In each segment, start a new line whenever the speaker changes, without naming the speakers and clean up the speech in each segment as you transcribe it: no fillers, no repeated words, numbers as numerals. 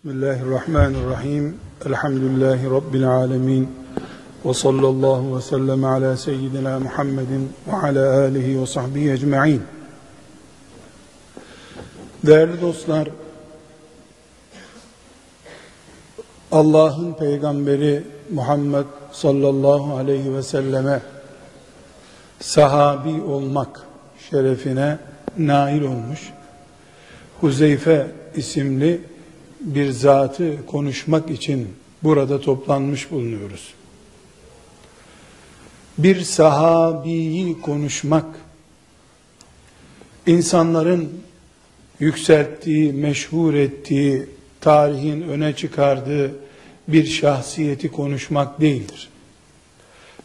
Bismillahirrahmanirrahim. Elhamdülillahi Rabbil alemin. Ve sallallahu ve sellem ala seyyidina Muhammedin ve ala alihi ve sahbihi ecma'in. Değerli dostlar, Allah'ın peygamberi Muhammed sallallahu aleyhi ve selleme sahabi olmak şerefine nail olmuş Huzeyfe isimli bir zatı konuşmak için burada toplanmış bulunuyoruz. Bir sahabiyi konuşmak, insanların yükselttiği, meşhur ettiği, tarihin öne çıkardığı bir şahsiyeti konuşmak değildir.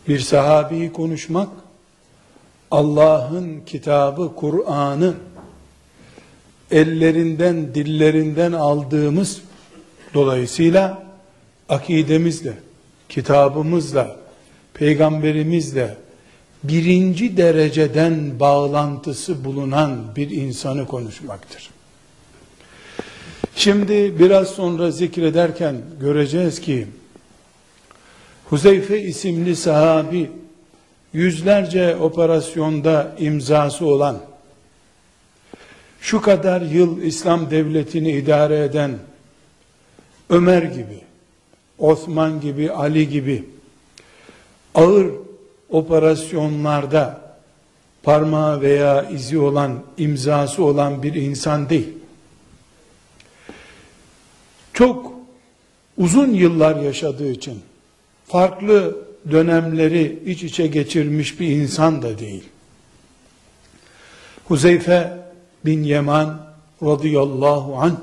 Bir sahabiyi konuşmak, Allah'ın kitabı, Kur'an'ı ellerinden, dillerinden aldığımız, dolayısıyla akidemizle, kitabımızla, peygamberimizle birinci dereceden bağlantısı bulunan bir insanı konuşmaktır. Şimdi biraz sonra zikrederken göreceğiz ki Huzeyfe isimli sahabi, yüzlerce operasyonda imzası olan, şu kadar yıl İslam devletini idare eden Ömer gibi, Osman gibi, Ali gibi ağır operasyonlarda parmağı veya izi olan, imzası olan bir insan değil. Çok uzun yıllar yaşadığı için farklı dönemleri iç içe geçirmiş bir insan da değil. Huzeyfe bin Yeman radıyallahu anh,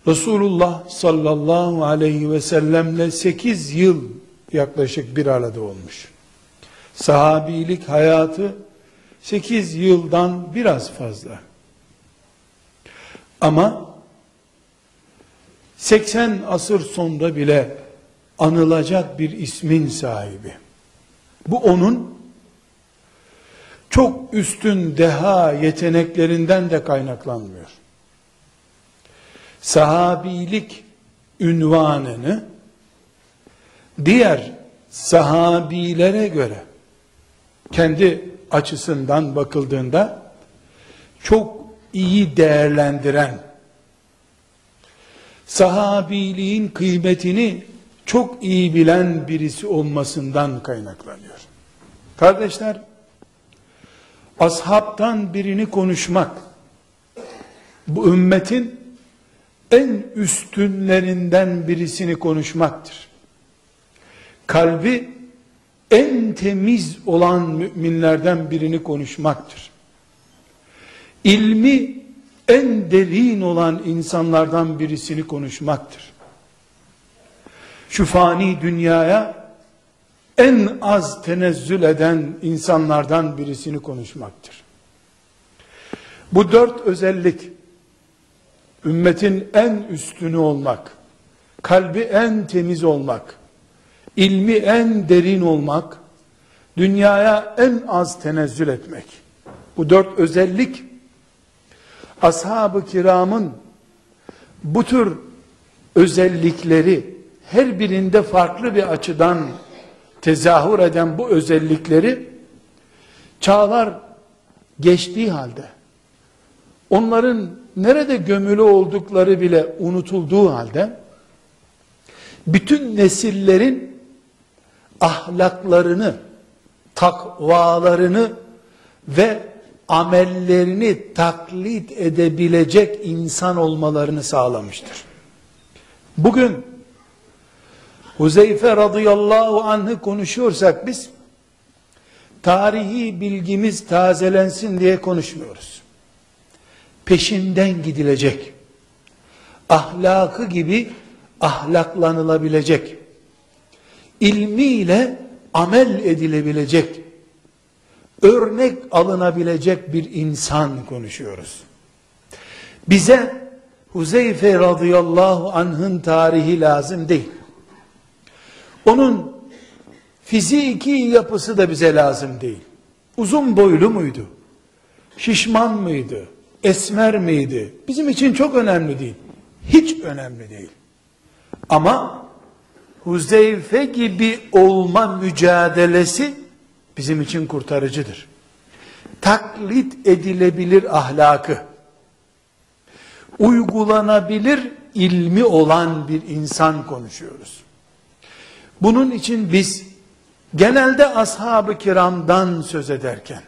Resulullah sallallahu aleyhi ve sellemle 8 yıl yaklaşık bir arada olmuş. Sahabilik hayatı 8 yıldan biraz fazla. Ama 80 asır sonra bile anılacak bir ismin sahibi. Bu onun çok üstün deha yeteneklerinden de kaynaklanmıyor. Sahabilik ünvanını diğer sahabilere göre kendi açısından bakıldığında çok iyi değerlendiren, sahabiliğin kıymetini çok iyi bilen birisi olmasından kaynaklanıyor. Kardeşler, ashabtan birini konuşmak, bu ümmetin en üstünlerinden birisini konuşmaktır. Kalbi en temiz olan müminlerden birini konuşmaktır. İlmi en derin olan insanlardan birisini konuşmaktır. Şu fani dünyaya en az tenezzül eden insanlardan birisini konuşmaktır. Bu 4 özellik, ümmetin en üstünü olmak, kalbi en temiz olmak, ilmi en derin olmak, dünyaya en az tenezzül etmek. Bu 4 özellik, ashab-ı kiramın bu tür özellikleri, her birinde farklı bir açıdan tezahür eden bu özellikleri, çağlar geçtiği halde, onların nerede gömülü oldukları bile unutulduğu halde, bütün nesillerin ahlaklarını, takvalarını ve amellerini taklit edebilecek insan olmalarını sağlamıştır. Bugün Huzeyfe radıyallahu anh'ı konuşuyorsak biz, tarihi bilgimiz tazelensin diye konuşmuyoruz. Peşinden gidilecek, ahlakı gibi ahlaklanılabilecek, ilmiyle amel edilebilecek, örnek alınabilecek bir insan konuşuyoruz. Bize Huzeyfe radıyallahu anh'ın tarihi lazım değil. Onun fiziki yapısı da bize lazım değil. Uzun boylu muydu? Şişman mıydı? Esmer miydi? Bizim için çok önemli değil. hiç önemli değil. Ama Huzeyfe gibi olma mücadelesi bizim için kurtarıcıdır. Taklit edilebilir ahlakı, uygulanabilir ilmi olan bir insan konuşuyoruz. Bunun için biz genelde ashab-ı kiramdan söz ederken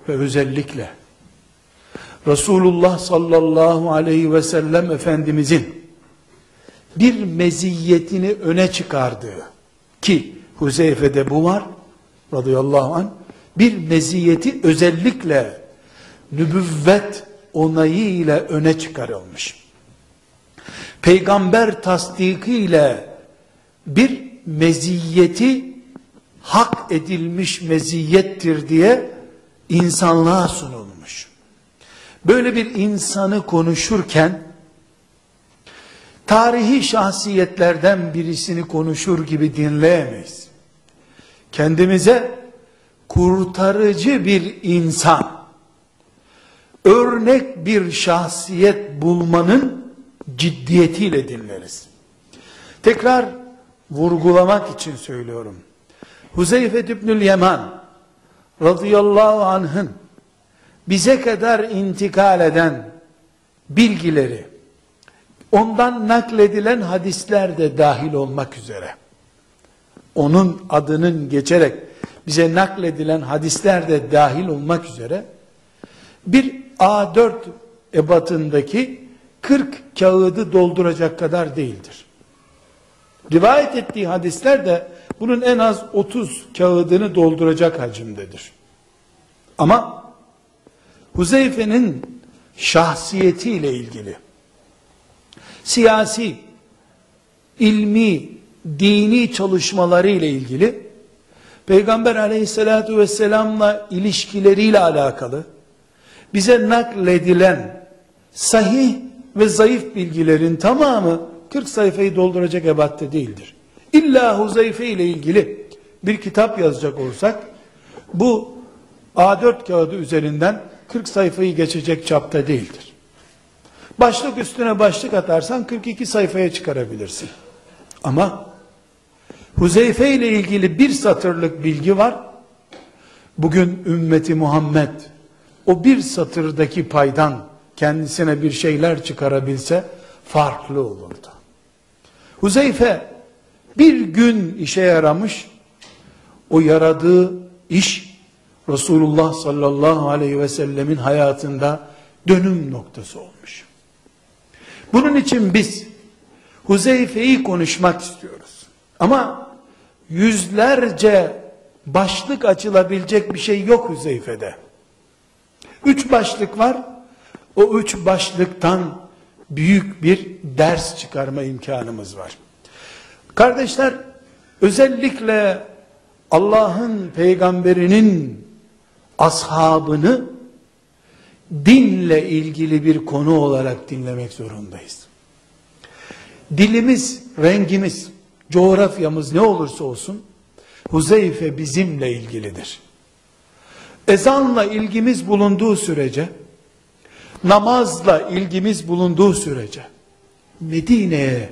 ve özellikle Resulullah sallallahu aleyhi ve sellem Efendimizin bir meziyetini öne çıkardığı, ki Huzeyfe'de bu var radıyallahu anh, bir meziyeti özellikle nübüvvet onayı ile öne çıkarılmış. Peygamber tasdiki ile bir meziyeti hak edilmiş meziyettir diye insanlığa sunulmuş. Böyle bir insanı konuşurken tarihi şahsiyetlerden birisini konuşur gibi dinleyemeyiz. Kendimize kurtarıcı bir insan, örnek bir şahsiyet bulmanın ciddiyetiyle dinleriz. Tekrar vurgulamak için söylüyorum. Huzeyfe İbnül Yaman radıyallahu anh'ın bize kadar intikal eden bilgileri, ondan nakledilen hadisler de dahil olmak üzere, onun adının geçerek bize nakledilen hadisler de dahil olmak üzere, bir A4 ebatındaki 40 kağıdı dolduracak kadar değildir. Rivayet ettiği hadisler de bunun en az 30 kağıdını dolduracak hacimdedir. Ama Huzeyfe'nin şahsiyetiyle ilgili, siyasi, ilmi, dini çalışmaları ile ilgili, Peygamber aleyhissalatu vesselam'la ilişkileriyle alakalı, bize nakledilen sahih ve zayıf bilgilerin tamamı 40 sayfayı dolduracak ebatte değildir. İlla Huzeyfe ile ilgili bir kitap yazacak olsak, bu A4 kağıdı üzerinden 40 sayfayı geçecek çapta değildir. Başlık üstüne başlık atarsan 42 sayfaya çıkarabilirsin. Ama Huzeyfe ile ilgili bir satırlık bilgi var. Bugün ümmeti Muhammed o bir satırdaki paydan kendisine bir şeyler çıkarabilse farklı olurdu. Huzeyfe bir gün işe yaramış, o yaradığı iş Resulullah sallallahu aleyhi ve sellemin hayatında dönüm noktası olmuş. Bunun için biz Huzeyfe'yi konuşmak istiyoruz. Ama yüzlerce başlık açılabilecek bir şey yok Huzeyfe'de. 3 başlık var. O 3 başlıktan büyük bir ders çıkarma imkanımız var. Kardeşler, özellikle Allah'ın peygamberinin ashabını dinle ilgili bir konu olarak dinlemek zorundayız. Dilimiz, rengimiz, coğrafyamız ne olursa olsun Huzeyfe bizimle ilgilidir. Ezanla ilgimiz bulunduğu sürece, namazla ilgimiz bulunduğu sürece, Medine'ye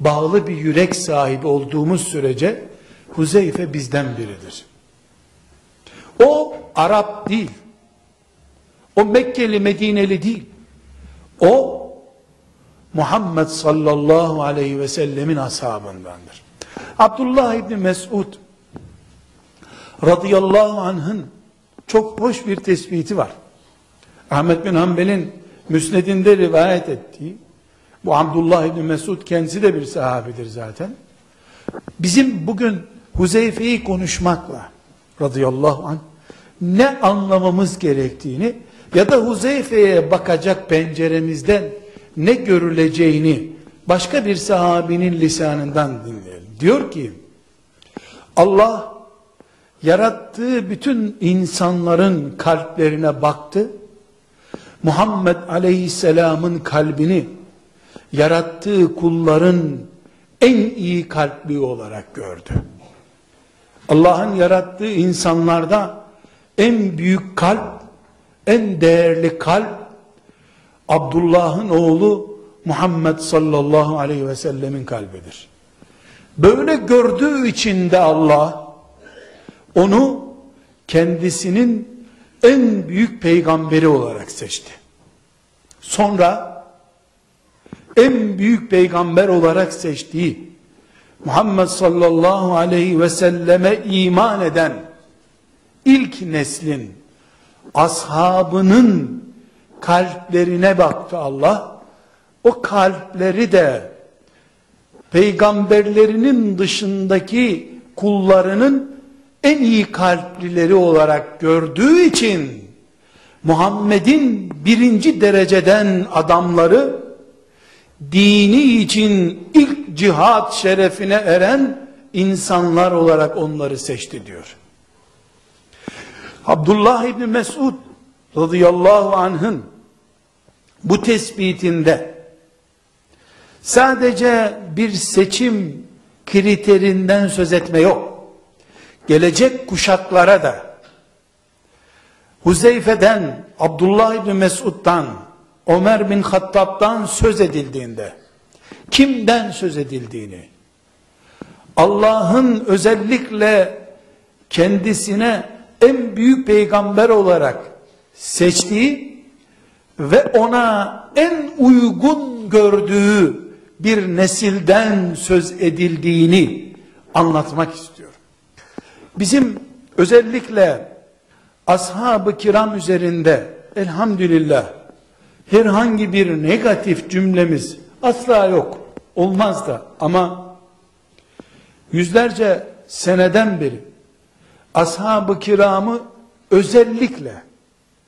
bağlı bir yürek sahibi olduğumuz sürece Huzeyfe bizden biridir. O Arap değil. O Mekkeli, Medineli değil. O Muhammed sallallahu aleyhi ve sellemin ashabındandır. Abdullah İbni Mesud radıyallahu anh'ın çok hoş bir tespiti var. Ahmet bin Hanbel'in müsnedinde rivayet ettiği, bu Abdullah İbni Mesud kendisi de bir sahabidir zaten. Bizim bugün Huzeyfe'yi konuşmakla radıyallahu anh ne anlamamız gerektiğini ya da Huzeyfe'ye bakacak penceremizden ne görüleceğini başka bir sahabinin lisanından dinleyelim. Diyor ki, Allah yarattığı bütün insanların kalplerine baktı. Muhammed Aleyhisselam'ın kalbini yarattığı kulların en iyi kalpli olarak gördü. Allah'ın yarattığı insanlarda en büyük kalp, en değerli kalp Abdullah'ın oğlu Muhammed sallallahu aleyhi ve sellemin kalbidir. Böyle gördüğü için de Allah onu kendisinin en büyük peygamberi olarak seçti. Sonra en büyük peygamber olarak seçtiği Muhammed sallallahu aleyhi ve selleme iman eden ilk neslin ashabının kalplerine baktı Allah. O kalpleri de peygamberlerinin dışındaki kullarının en iyi kalplileri olarak gördüğü için Muhammed'in birinci dereceden adamları, dini için ilk cihat şerefine eren insanlar olarak onları seçti diyor. Abdullah İbni Mesud radıyallahu anh'ın bu tespitinde sadece bir seçim kriterinden söz etme yok. Gelecek kuşaklara da Huzeyfe'den, Abdullah İbni Mesud'dan, Ömer bin Hattab'dan söz edildiğinde, kimden söz edildiğini, Allah'ın özellikle kendisine en büyük peygamber olarak seçtiği ve ona en uygun gördüğü bir nesilden söz edildiğini anlatmak istiyorum. Bizim özellikle ashab-ı kiram üzerinde elhamdülillah herhangi bir negatif cümlemiz asla yok. Olmaz da, ama yüzlerce seneden beri ashab-ı kiramı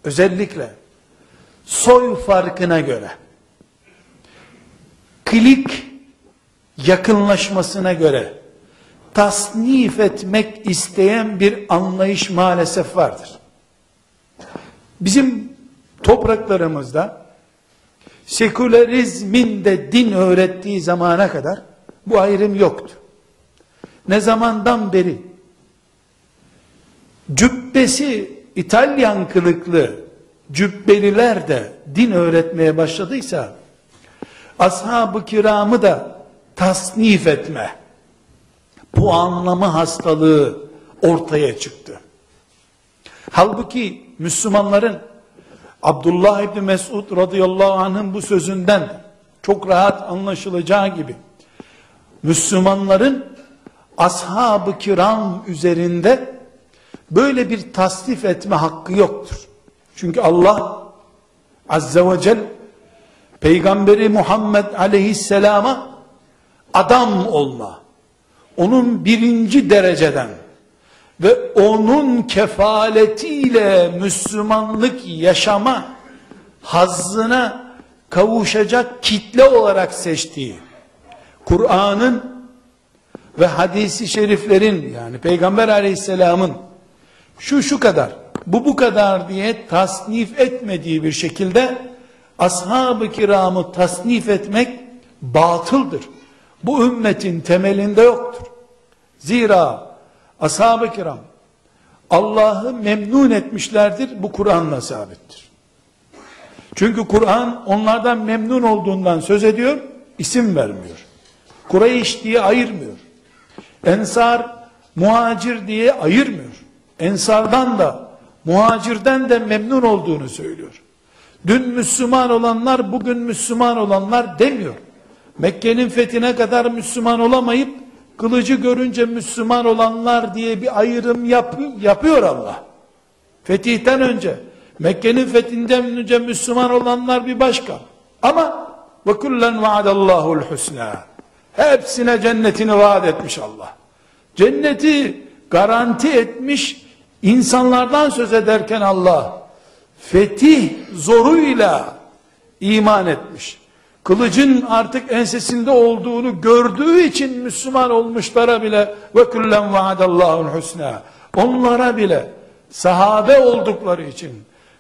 özellikle soy farkına göre, klik yakınlaşmasına göre tasnif etmek isteyen bir anlayış maalesef vardır. Bizim topraklarımızda sekülerizmin de din öğrettiği zamana kadar bu ayrım yoktu. Ne zamandan beri cübbesi İtalyan kılıklı cübbeliler de din öğretmeye başladıysa, ashab-ı kiramı da tasnif etme, puanlama hastalığı ortaya çıktı. Halbuki Müslümanların Abdullah İbni Mesud radıyallahu anh'ın bu sözünden çok rahat anlaşılacağı gibi, Müslümanların ashab-ı kiram üzerinde böyle bir tasnif etme hakkı yoktur. Çünkü Allah azze ve celle Peygamberi Muhammed aleyhisselama adam olma, onun birinci dereceden ve onun kefaletiyle Müslümanlık yaşama hazzına kavuşacak kitle olarak seçtiği, Kur'an'ın ve hadisi şeriflerin, yani Peygamber aleyhisselamın şu kadar, bu kadar diye tasnif etmediği bir şekilde ashab-ı kiramı tasnif etmek batıldır. Bu ümmetin temelinde yoktur. Zira ashab-ı kiram Allah'ı memnun etmişlerdir. Bu Kur'an'la sabittir. Çünkü Kur'an onlardan memnun olduğundan söz ediyor, isim vermiyor. Kureyş diye ayırmıyor. Ensar, muhacir diye ayırmıyor. Ensardan da, muhacirden de memnun olduğunu söylüyor. Dün Müslüman olanlar, bugün Müslüman olanlar demiyor. Mekke'nin fethine kadar Müslüman olamayıp, kılıcı görünce Müslüman olanlar diye bir ayrım yapıyor Allah. Fetihten önce, Mekke'nin fethinden önce Müslüman olanlar bir başka. Ama ve kullen vaadallahu'l husna. Hepsine cennetini vaat etmiş Allah. Cenneti garanti etmiş insanlardan söz ederken Allah, fetih zoruyla iman etmiş. Kılıcın artık ensesinde olduğunu gördüğü için Müslüman olmuşlara bile ve kullen vaadallahu'l husna. Onlara bile sahabe oldukları için,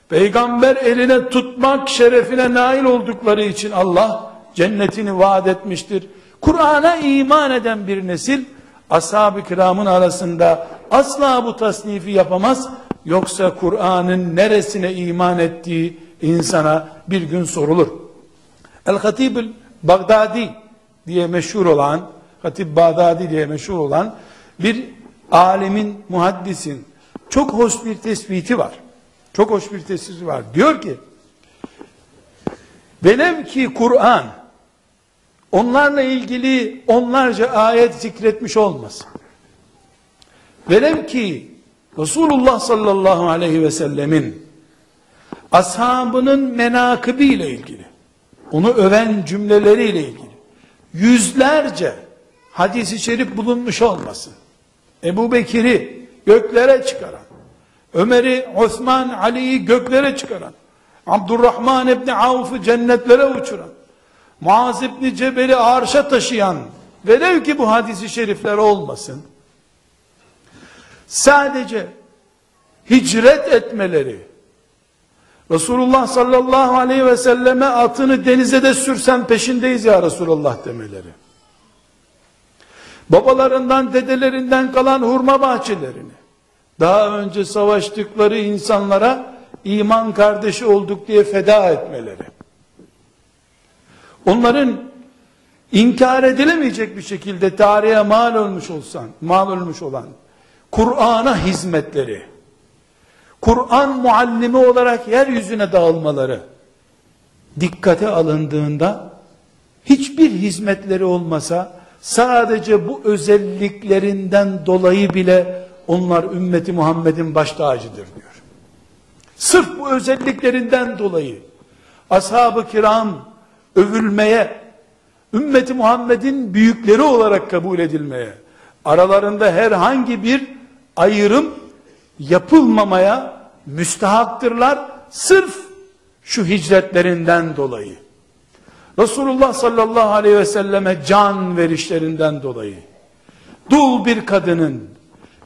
peygamber eline tutmak şerefine nail oldukları için Allah cennetini vaat etmiştir. Kur'an'a iman eden bir nesil ashab-ı kiramın arasında asla bu tasnifi yapamaz. Yoksa Kur'an'ın neresine iman ettiği insana bir gün sorulur. El-Hatib Bağdadi diye meşhur olan, Hatip Bağdadi diye meşhur olan bir alimin, muhaddisin çok hoş bir tespiti var. Çok hoş bir tespiti var. Diyor ki, velev ki Kur'an onlarla ilgili onlarca ayet zikretmiş olmasın, velev ki Resulullah sallallahu aleyhi ve sellemin ashabının menakıbiyle ilgili, onu öven cümleleriyle ilgili yüzlerce hadis-i şerif bulunmuş olmasın, Ebu Bekir'i göklere çıkaran, Ömer'i, Osman, Ali'yi göklere çıkaran, Abdurrahman İbni Avf'ı cennetlere uçuran, Muaz İbni Cebel'i arşa taşıyan, velev ki bu hadis-i şerifler olmasın, sadece hicret etmeleri, Resulullah sallallahu aleyhi ve selleme atını denize de sürsen peşindeyiz ya Resulullah demeleri, babalarından, dedelerinden kalan hurma bahçelerini, daha önce savaştıkları insanlara iman kardeşi olduk diye feda etmeleri, onların inkar edilemeyecek bir şekilde tarihe mal olmuş olan Kur'an'a hizmetleri, Kur'an muallimi olarak yeryüzüne dağılmaları dikkate alındığında, hiçbir hizmetleri olmasa sadece bu özelliklerinden dolayı bile onlar ümmeti Muhammed'in baş tacıdır diyor. Sırf bu özelliklerinden dolayı ashab-ı kiram övülmeye, ümmeti Muhammed'in büyükleri olarak kabul edilmeye, aralarında herhangi bir ayrım yapılmamaya müstehaktırlar, sırf şu hicretlerinden dolayı, Resulullah sallallahu aleyhi ve selleme can verişlerinden dolayı, dul bir kadının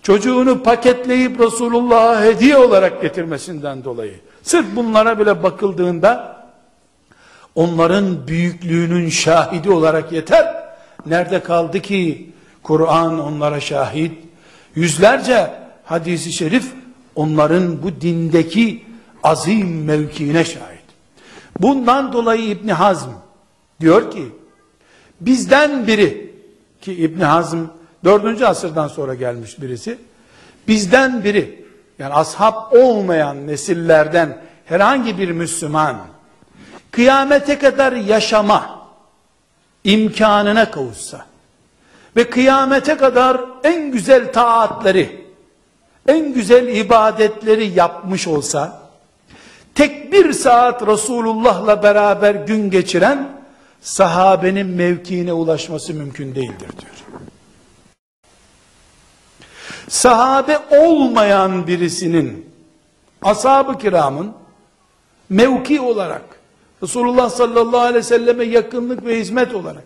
çocuğunu paketleyip Resulullah'a hediye olarak getirmesinden dolayı, sırf bunlara bile bakıldığında onların büyüklüğünün şahidi olarak yeter. Nerede kaldı ki Kur'an onlara şahit, yüzlerce hadis-i şerif onların bu dindeki azim mevkiine şahit. Bundan dolayı İbn Hazm diyor ki, bizden biri, ki İbn Hazm 4. asırdan sonra gelmiş birisi, bizden biri, yani ashab olmayan nesillerden herhangi bir Müslüman kıyamete kadar yaşama imkanına kavuşsa ve kıyamete kadar en güzel taatları, en güzel ibadetleri yapmış olsa, tek bir saat Resulullah'la beraber gün geçiren sahabenin mevkiine ulaşması mümkün değildir diyor. Sahabe olmayan birisinin, ashab-ı kiramın mevki olarak, Resulullah sallallahu aleyhi ve selleme yakınlık ve hizmet olarak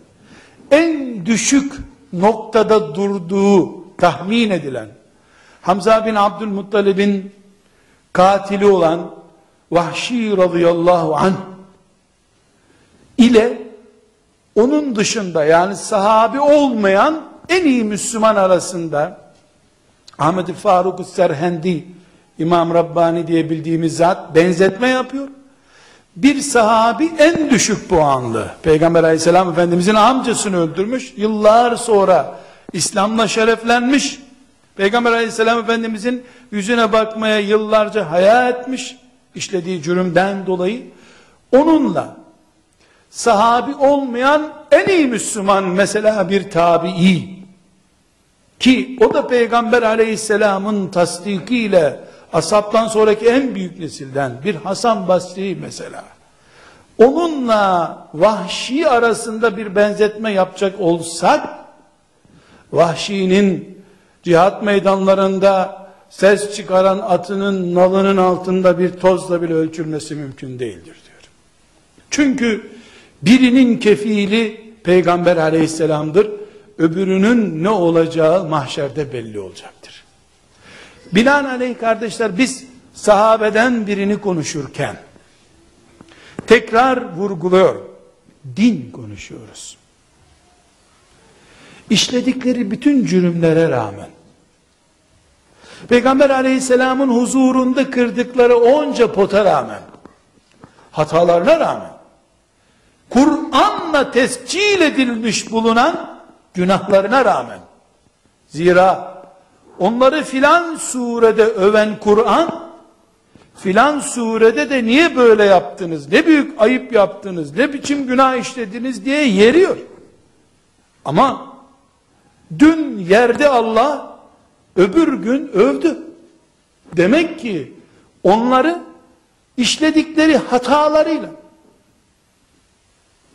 en düşük noktada durduğu tahmin edilen, Hamza bin Abdülmuttalib'in katili olan Vahşi radıyallahu anh ile onun dışında, yani sahabi olmayan en iyi Müslüman arasında Ahmet-i Faruk-u Serhendi, İmam Rabbani diye bildiğimiz zat benzetme yapıyor. Bir sahabi en düşük puanlı, Peygamber aleyhisselam efendimizin amcasını öldürmüş, yıllar sonra İslam'la şereflenmiş, Peygamber aleyhisselam efendimizin yüzüne bakmaya yıllarca haya etmiş, işlediği cürümden dolayı. Onunla sahabi olmayan en iyi Müslüman, mesela bir tabi'i, ki o da Peygamber aleyhisselamın tasdikiyle ashabtan sonraki en büyük nesilden bir Hasan Basri mesela, onunla Vahşi arasında bir benzetme yapacak olsak, Vahşi'nin cihat meydanlarında ses çıkaran atının nalının altında bir tozla bile ölçülmesi mümkün değildir diyor. Çünkü birinin kefili Peygamber aleyhisselamdır, öbürünün ne olacağı mahşerde belli olacaktır. Binaenaleyh kardeşler, biz sahabeden birini konuşurken tekrar vurguluyor, din konuşuyoruz. İşledikleri bütün cürümlere rağmen, Peygamber aleyhisselamın huzurunda kırdıkları onca pota rağmen, hatalarına rağmen, Kur'an Kur'an'la tescil edilmiş bulunan günahlarına rağmen. Zira onları filan surede öven Kur'an, filan surede de niye böyle yaptınız, ne büyük ayıp yaptınız, ne biçim günah işlediniz diye yeriyor. Ama dün yerde Allah, öbür gün övdü. Demek ki onları işledikleri hatalarıyla,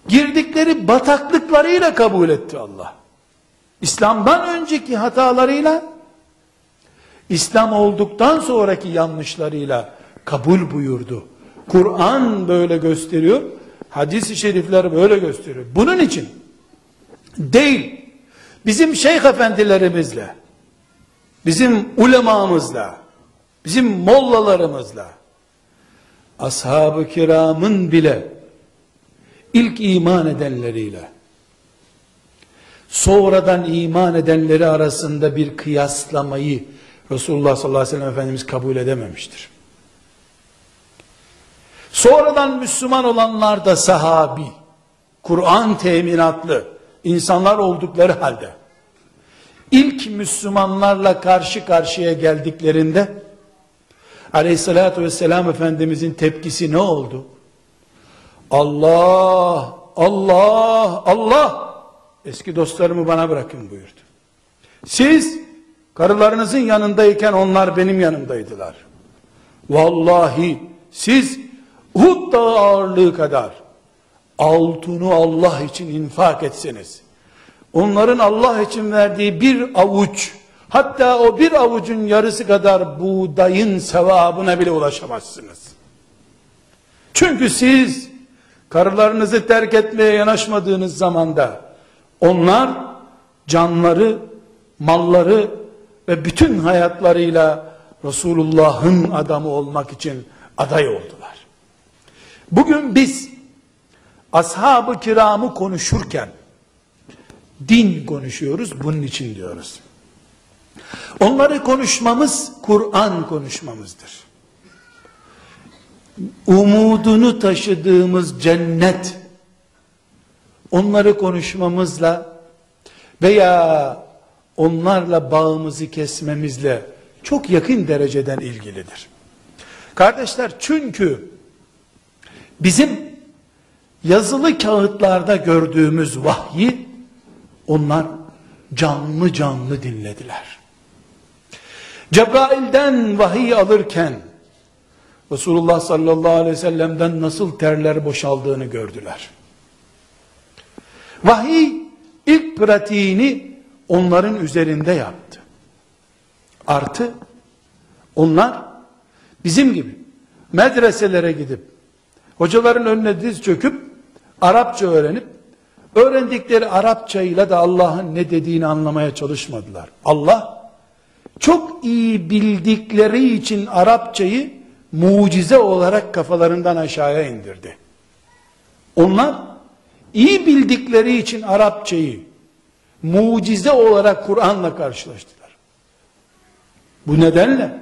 girdikleri bataklıklarıyla kabul etti Allah. İslam'dan önceki hatalarıyla, İslam olduktan sonraki yanlışlarıyla kabul buyurdu. Kur'an böyle gösteriyor, hadis-i şerifler böyle gösteriyor. Bunun için değil, bizim şeyh efendilerimizle, bizim ulemamızla, bizim mollalarımızla, ashab-ı kiramın bile ilk iman edenleriyle sonradan iman edenleri arasında bir kıyaslamayı Resulullah sallallahu aleyhi ve sellem Efendimiz kabul edememiştir. Sonradan Müslüman olanlar da sahabi, Kur'an teminatlı insanlar oldukları halde ilk Müslümanlarla karşı karşıya geldiklerinde aleyhissalatü vesselam Efendimizin tepkisi ne oldu? Allah, Allah, Allah, eski dostlarımı bana bırakın buyurdu. Siz karılarınızın yanındayken onlar benim yanımdaydılar. Vallahi siz Uhud dağı ağırlığı kadar altını Allah için infak etseniz, onların Allah için verdiği bir avuç, hatta o bir avucun yarısı kadar buğdayın sevabına bile ulaşamazsınız. Çünkü siz karılarınızı terk etmeye yanaşmadığınız zamanda onlar canları, malları ve bütün hayatlarıyla Resulullah'ın adamı olmak için aday oldular. Bugün biz ashab-ı kiramı konuşurken din konuşuyoruz, bunun için diyoruz. Onları konuşmamız Kur'an konuşmamızdır. Umudunu taşıdığımız cennet, onları konuşmamızla veya onlarla bağımızı kesmemizle çok yakın dereceden ilgilidir. Kardeşler, çünkü bizim yazılı kağıtlarda gördüğümüz vahyi onlar canlı canlı dinlediler. Cebrail'den vahiy alırken Resulullah sallallahu aleyhi ve sellem'den nasıl terler boşaldığını gördüler. Vahiy ilk pratiğini onların üzerinde yaptı. Artı onlar bizim gibi medreselere gidip hocaların önüne diz çöküp Arapça öğrenip öğrendikleri Arapçayla da Allah'ın ne dediğini anlamaya çalışmadılar. Allah çok iyi bildikleri için Arapçayı mucize olarak kafalarından aşağıya indirdi. Onlar iyi bildikleri için Arapçayı mucize olarak Kur'an'la karşılaştılar. Bu nedenle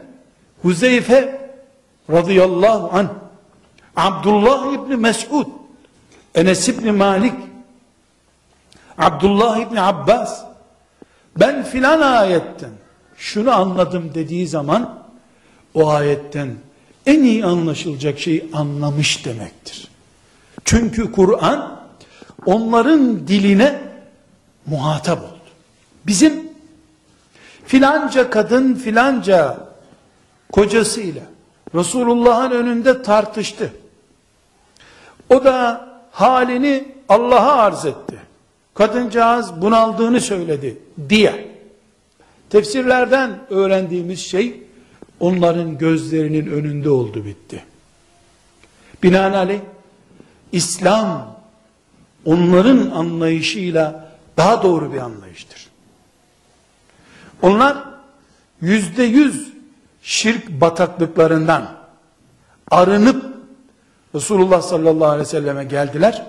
Huzeyfe radıyallahu anh, Abdullah İbni Mes'ud, Enes İbni Malik, Abdullah İbni Abbas, ben filan ayetten şunu anladım dediği zaman o ayetten en iyi anlaşılacak şeyi anlamış demektir. Çünkü Kur'an onların diline muhatap oldu. Bizim filanca kadın filanca kocasıyla Resulullah'ın önünde tartıştı. O da halini Allah'a arz etti. Kadıncağız bunaldığını söyledi diye. Tefsirlerden öğrendiğimiz şey onların gözlerinin önünde oldu, bitti. Binaenaleyh İslam onların anlayışıyla daha doğru bir anlayıştır. Onlar %100 şirk bataklıklarından arınıp Resulullah sallallahu aleyhi ve selleme geldiler.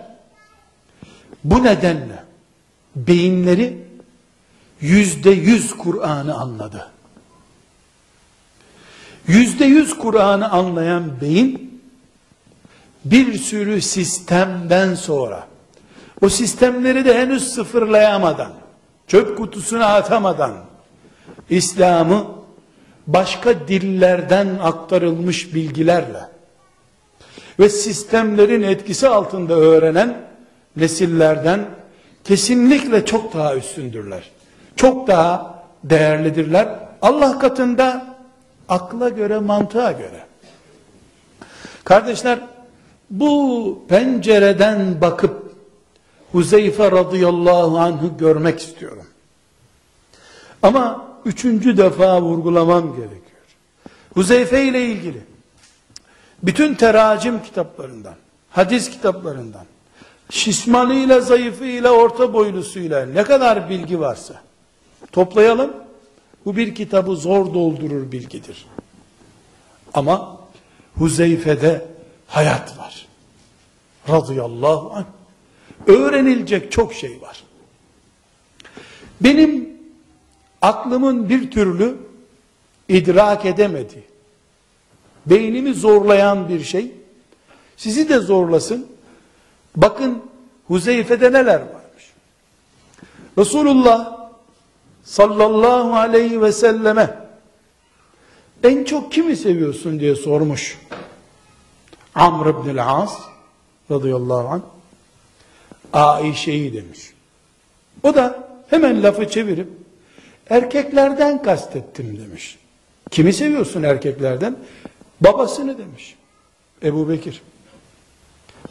Bu nedenle beyinleri %100 Kur'an'ı anladı. %100 Kur'an'ı anlayan beyin bir sürü sistemden sonra o sistemleri de henüz sıfırlayamadan, çöp kutusuna atamadan, İslam'ı başka dillerden aktarılmış bilgilerle ve sistemlerin etkisi altında öğrenen nesillerden kesinlikle çok daha üstündürler. Çok daha değerlidirler. Allah katında akla göre, mantığa göre. Kardeşler, bu pencereden bakıp Huzeyfe radıyallahu anh'ı görmek istiyorum. Ama üçüncü defa vurgulamam gerekiyor. Huzeyfe ile ilgili bütün teracim kitaplarından, hadis kitaplarından, şişmanıyla, zayıfıyla, orta boylusuyla ne kadar bilgi varsa toplayalım. Bu bir kitabı zor doldurur bilgidir. Ama Huzeyfe'de hayat var. Radıyallahu anh. Öğrenilecek çok şey var. Benim aklımın bir türlü idrak edemediği, beynimi zorlayan bir şey, sizi de zorlasın. Bakın Huzeyfe'de neler varmış. Resulullah sallallahu aleyhi ve selleme en çok kimi seviyorsun diye sormuş. Amr ibn al-As radıyallahu anh, Aişe'yi demiş. O da hemen lafı çevirip erkeklerden kastettim demiş. Kimi seviyorsun erkeklerden? Babasını demiş. Ebu Bekir.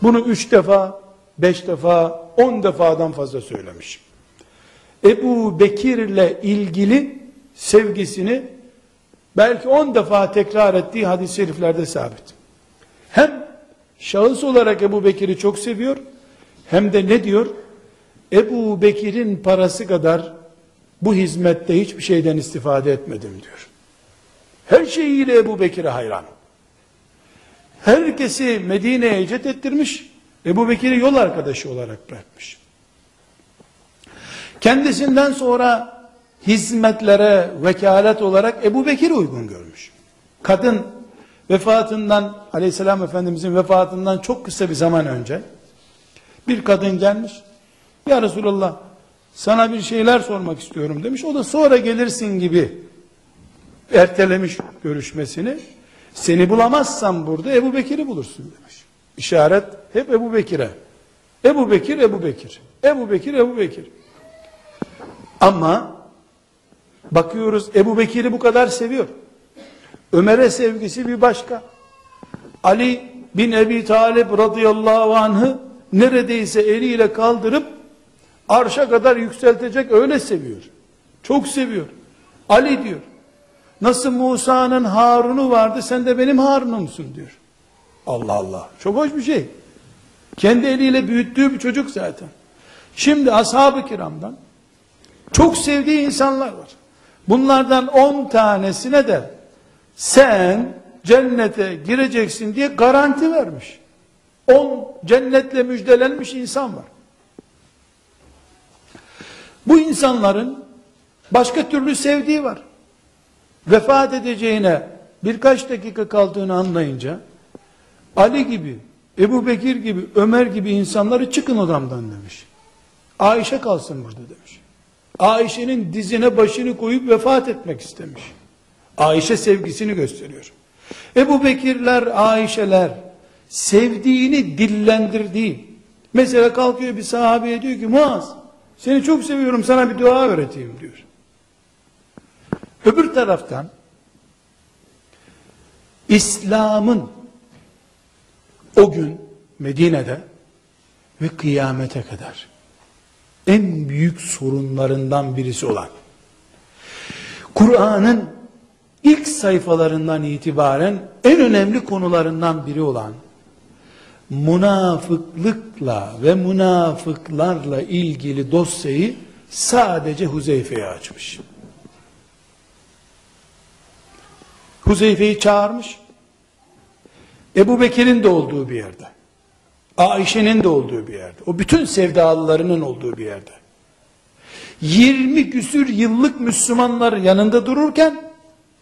Bunu 3 defa, 5 defa, 10 defadan fazla söylemiş. Ebu Bekir'le ilgili sevgisini belki 10 defa tekrar ettiği hadis-i şeriflerde sabit. Hem şahıs olarak Ebu Bekir'i çok seviyor, hem de ne diyor? Ebu Bekir'in parası kadar bu hizmette hiçbir şeyden istifade etmedim diyor. Her şeyiyle Ebu Bekir'e hayran. Herkesi Medine'ye hicret ettirmiş, Ebu Bekir'i yol arkadaşı olarak bırakmış. Kendisinden sonra hizmetlere vekalet olarak Ebu Bekir'i uygun görmüş. Kadın vefatından, Aleyhisselam Efendimizin vefatından çok kısa bir zaman önce bir kadın gelmiş. Ya Resulallah, sana bir şeyler sormak istiyorum demiş. O da sonra gelirsin gibi ertelemiş görüşmesini. Seni bulamazsam burada Ebu Bekir'i bulursun demiş. İşaret hep Ebu Bekir'e. Ebu Bekir, Ebu Bekir. Ebu Bekir, Ebu Bekir. Ama bakıyoruz Ebu Bekir'i bu kadar seviyor. Ömer'e sevgisi bir başka. Ali bin Ebi Talib radıyallahu anh'ı neredeyse eliyle kaldırıp arşa kadar yükseltecek, öyle seviyor. Çok seviyor. Ali diyor, nasıl Musa'nın Harun'u vardı, sen de benim Harun'umsun diyor. Allah Allah, çok hoş bir şey. Kendi eliyle büyüttüğü bir çocuk zaten. Şimdi ashab-ı kiramdan çok sevdiği insanlar var. Bunlardan 10 tanesine de sen cennete gireceksin diye garanti vermiş. 10 cennetle müjdelenmiş insan var. Bu insanların başka türlü sevdiği var. Vefat edeceğine birkaç dakika kaldığını anlayınca Ali gibi, Ebu Bekir gibi, Ömer gibi insanları çıkın odamdan demiş. Ayşe kalsın burada demiş. Ayşe'nin dizine başını koyup vefat etmek istemiş. Ayşe sevgisini gösteriyor. Ebu Bekirler, Ayşeler sevdiğini dillendirdiği, mesela kalkıyor bir sahabeye diyor ki, Muaz seni çok seviyorum, sana bir dua öğreteyim diyor. Öbür taraftan İslam'ın o gün Medine'de ve kıyamete kadar en büyük sorunlarından birisi olan, Kur'an'ın ilk sayfalarından itibaren en önemli konularından biri olan münafıklıkla ve münafıklarla ilgili dosyayı sadece Huzeyfe'ye açmış. Huzeyfe'yi çağırmış. Ebu Bekir'in de olduğu bir yerde, Ayşe'nin de olduğu bir yerde, o bütün sevdalılarının olduğu bir yerde, 20 küsür yıllık Müslümanlar yanında dururken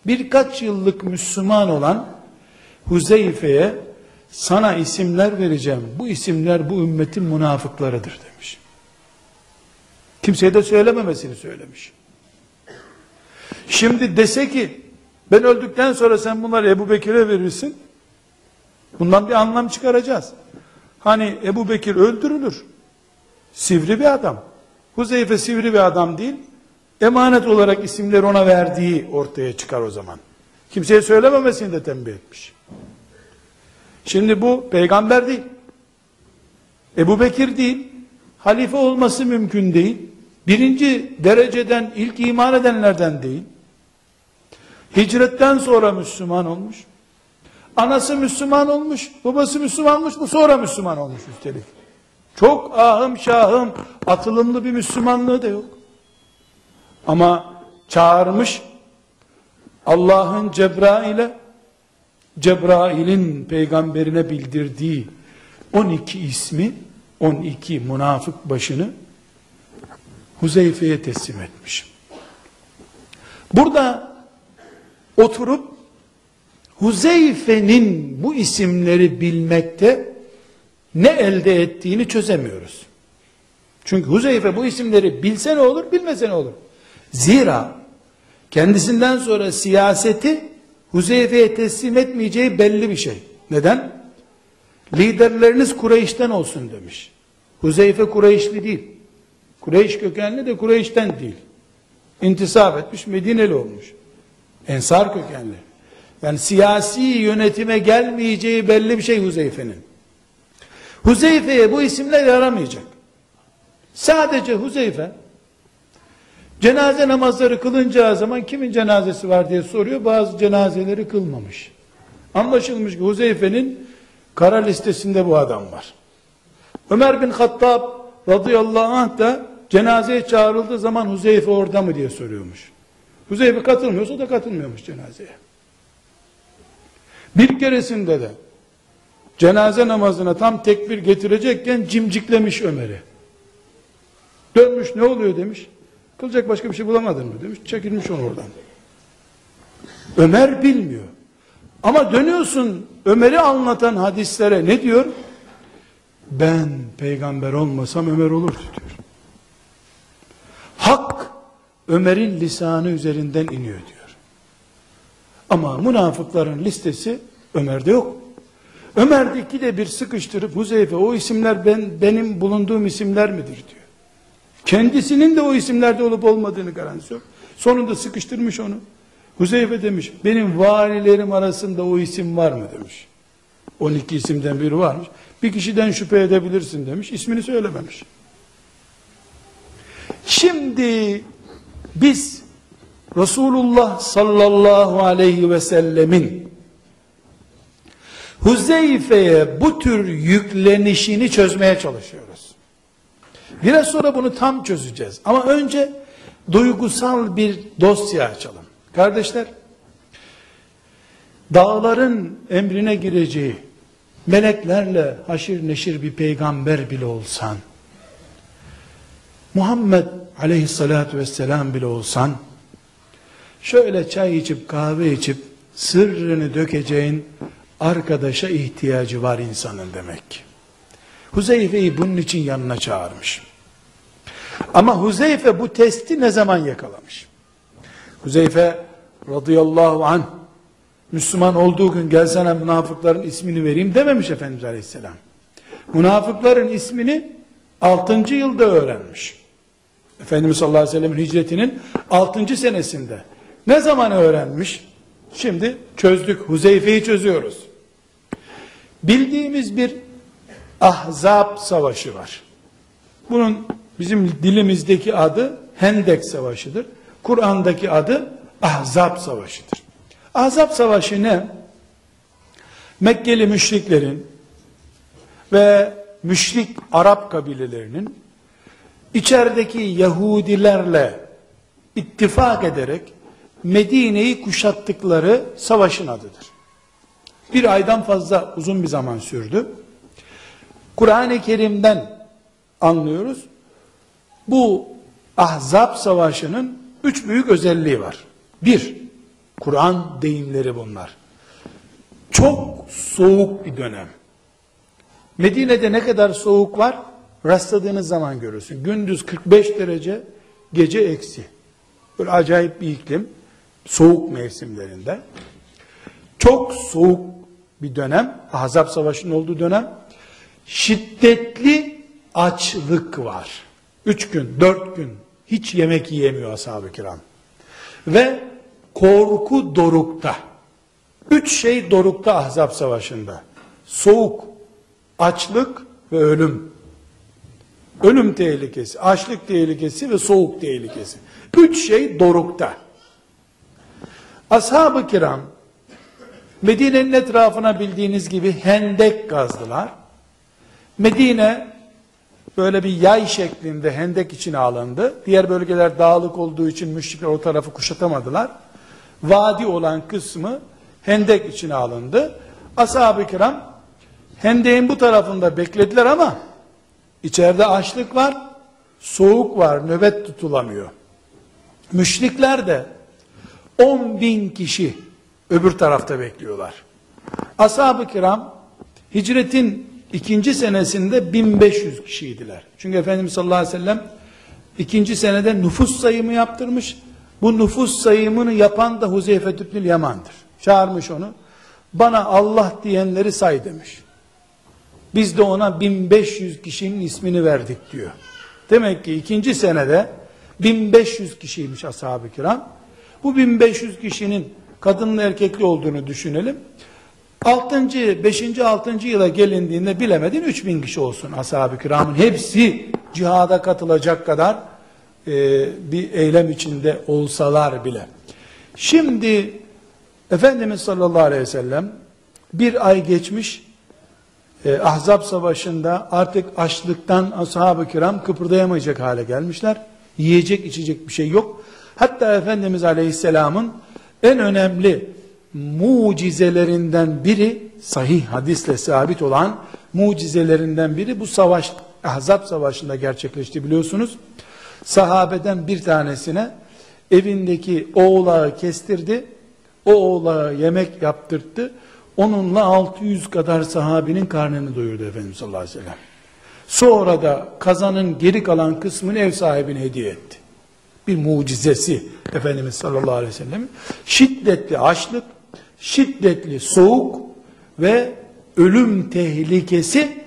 birkaç yıllık Müslüman olan Huzeyfe'ye sana isimler vereceğim, bu isimler bu ümmetin münafıklarıdır demiş. Kimseye de söylememesini söylemiş. Şimdi dese ki ben öldükten sonra sen bunları Ebu Bekir'e verirsin, bundan bir anlam çıkaracağız. Hani Ebu Bekir öldürülür, sivri bir adam. Huzeyfe sivri bir adam değil, emanet olarak isimleri ona verdiği ortaya çıkar o zaman. Kimseye söylememesini de tembih etmiş. Şimdi bu peygamber değil, Ebu Bekir değil, halife olması mümkün değil, birinci dereceden ilk iman edenlerden değil, hicretten sonra Müslüman olmuş, anası Müslüman olmuş, babası Müslüman olmuş, bu sonra Müslüman olmuş üstelik. Çok ahım şahım, atılımlı bir Müslümanlığı da yok. Ama çağırmış, Allah'ın Cebrail'in peygamberine bildirdiği 12 ismi, 12 münafık başını Huzeyfe'ye teslim etmiş. Burada oturup Huzeyfe'nin bu isimleri bilmekte ne elde ettiğini çözemiyoruz. Çünkü Huzeyfe bu isimleri bilse ne olur, bilmese ne olur? Zira kendisinden sonra siyaseti Huzeyfe'ye teslim etmeyeceği belli bir şey. Neden? Liderleriniz Kureyş'ten olsun demiş. Huzeyfe Kureyşli değil. Kureyş kökenli de Kureyş'ten değil. İntisap etmiş, Medineli olmuş. Ensar kökenli. Yani siyasi yönetime gelmeyeceği belli bir şey Huzeyfe'nin. Huzeyfe'ye bu isimler yaramayacak. Sadece Huzeyfe cenaze namazları kılınacağı zaman kimin cenazesi var diye soruyor. Bazı cenazeleri kılmamış. Anlaşılmış ki Huzeyfe'nin kara listesinde bu adam var. Ömer bin Hattab radıyallahu anh da cenazeye çağrıldığı zaman Huzeyfe orada mı diye soruyormuş. Huzeyfe katılmıyorsa da katılmıyormuş cenazeye. Bir keresinde de cenaze namazına tam tekbir getirecekken cimciklemiş Ömer'i. Dönmüş, ne oluyor demiş. Kılacak başka bir şey bulamadın mı demiş. Çekilmiş onu oradan. Ömer bilmiyor. Ama dönüyorsun Ömer'i anlatan hadislere ne diyor? Ben peygamber olmasam Ömer olurdu diyor. Hak Ömer'in lisanı üzerinden iniyor diyor. Ama münafıkların listesi Ömer'de yok. Ömer'deki de bir sıkıştırıp Huzeyfe o isimler benim bulunduğum isimler midir diyor. Kendisinin de o isimlerde olup olmadığını garantisi yok. Sonunda sıkıştırmış onu. Huzeyfe demiş, benim valilerim arasında o isim var mı demiş. 12 isimden biri varmış. Bir kişiden şüphe edebilirsin demiş. İsmini söylememiş. Şimdi biz Resulullah sallallahu aleyhi ve sellemin Huzeyfe'ye bu tür yüklenişini çözmeye çalışıyoruz. Biraz sonra bunu tam çözeceğiz. Ama önce duygusal bir dosya açalım. Kardeşler, dağların emrine gireceği, meleklerle haşir neşir bir peygamber bile olsan, Muhammed aleyhissalatu vesselam bile olsan, şöyle çay içip kahve içip sırrını dökeceğin arkadaşa ihtiyacı var insanın demek. Huzeyfe'yi bunun için yanına çağırmış. Ama Huzeyfe bu testi ne zaman yakalamış? Huzeyfe radıyallahu anh Müslüman olduğu gün gelsene münafıkların ismini vereyim dememiş Efendimiz Aleyhisselam. Münafıkların ismini 6. yılda öğrenmiş. Efendimiz sallallahu aleyhi ve sellem'in hicretinin 6. senesinde. Ne zaman öğrenmiş? Şimdi çözdük. Huzeyfe'yi çözüyoruz. Bildiğimiz bir Ahzab savaşı var. Bunun bizim dilimizdeki adı Hendek Savaşı'dır. Kur'an'daki adı Ahzab Savaşı'dır. Ahzab Savaşı ne? Mekkeli müşriklerin ve müşrik Arap kabilelerinin içerideki Yahudilerle ittifak ederek Medine'yi kuşattıkları savaşın adıdır. Bir aydan fazla uzun bir zaman sürdü. Kur'an-ı Kerim'den anlıyoruz. Bu Ahzab Savaşı'nın 3 büyük özelliği var. 1, Kur'an deyimleri bunlar. Çok soğuk bir dönem. Medine'de ne kadar soğuk var? rastladığınız zaman görürsün. Gündüz 45 derece, gece eksi. Böyle acayip bir iklim. Soğuk mevsimlerinde. Çok soğuk bir dönem, Ahzab Savaşı'nın olduğu dönem. Şiddetli açlık var. 3 gün, 4 gün hiç yemek yiyemiyor ashab-ı kiram. Ve korku dorukta. 3 şey dorukta Ahzab Savaşı'nda. Soğuk, açlık ve ölüm. Ölüm tehlikesi, açlık tehlikesi ve soğuk tehlikesi. 3 şey dorukta. Ashab-ı kiram Medine'nin etrafına bildiğiniz gibi hendek kazdılar. Medine böyle bir yay şeklinde hendek içine alındı. Diğer bölgeler dağlık olduğu için müşrikler o tarafı kuşatamadılar. Vadi olan kısmı hendek içine alındı. Ashab-ı kiram hendeğin bu tarafında beklediler ama içeride açlık var, soğuk var, nöbet tutulamıyor. Müşrikler de 10.000 kişi öbür tarafta bekliyorlar. Ashab-ı kiram hicretin 2. senesinde 1500 kişiydiler. Çünkü Efendimiz sallallahu aleyhi ve sellem 2. senede nüfus sayımı yaptırmış. Bu nüfus sayımını yapan da Huzeyfe ibnül Yaman'dır. Çağırmış onu. Bana Allah diyenleri say demiş. Biz de ona 1500 kişinin ismini verdik diyor. Demek ki 2. senede 1500 kişiymiş ashab-ı kiram. Bu 1500 kişinin kadınlı erkekli olduğunu düşünelim. 5. 6. yıla gelindiğinde bilemedin 3000 kişi olsun ashab-ı kiramın hepsi cihada katılacak kadar bir eylem içinde olsalar bile. Şimdi Efendimiz sallallahu aleyhi ve sellem bir ay geçmiş, Ahzab Savaşı'nda artık açlıktan ashab-ı kiram kıpırdayamayacak hale gelmişler. Yiyecek içecek bir şey yok. Hatta Efendimiz aleyhisselamın en önemli mucizelerinden biri, sahih hadisle sabit olan mucizelerinden biri bu savaş, Ahzab Savaşı'nda gerçekleşti biliyorsunuz. Sahabeden bir tanesine evindeki oğlağı kestirdi, o oğlağa yemek yaptırttı, onunla 600 kadar sahabinin karnını doyurdu Efendimiz sallallahu aleyhi ve sellem. Sonra da kazanın geri kalan kısmını ev sahibine hediye etti. Bir mucizesi Efendimiz sallallahu aleyhi ve sellem. Şiddetli açlık, şiddetli soğuk ve ölüm tehlikesi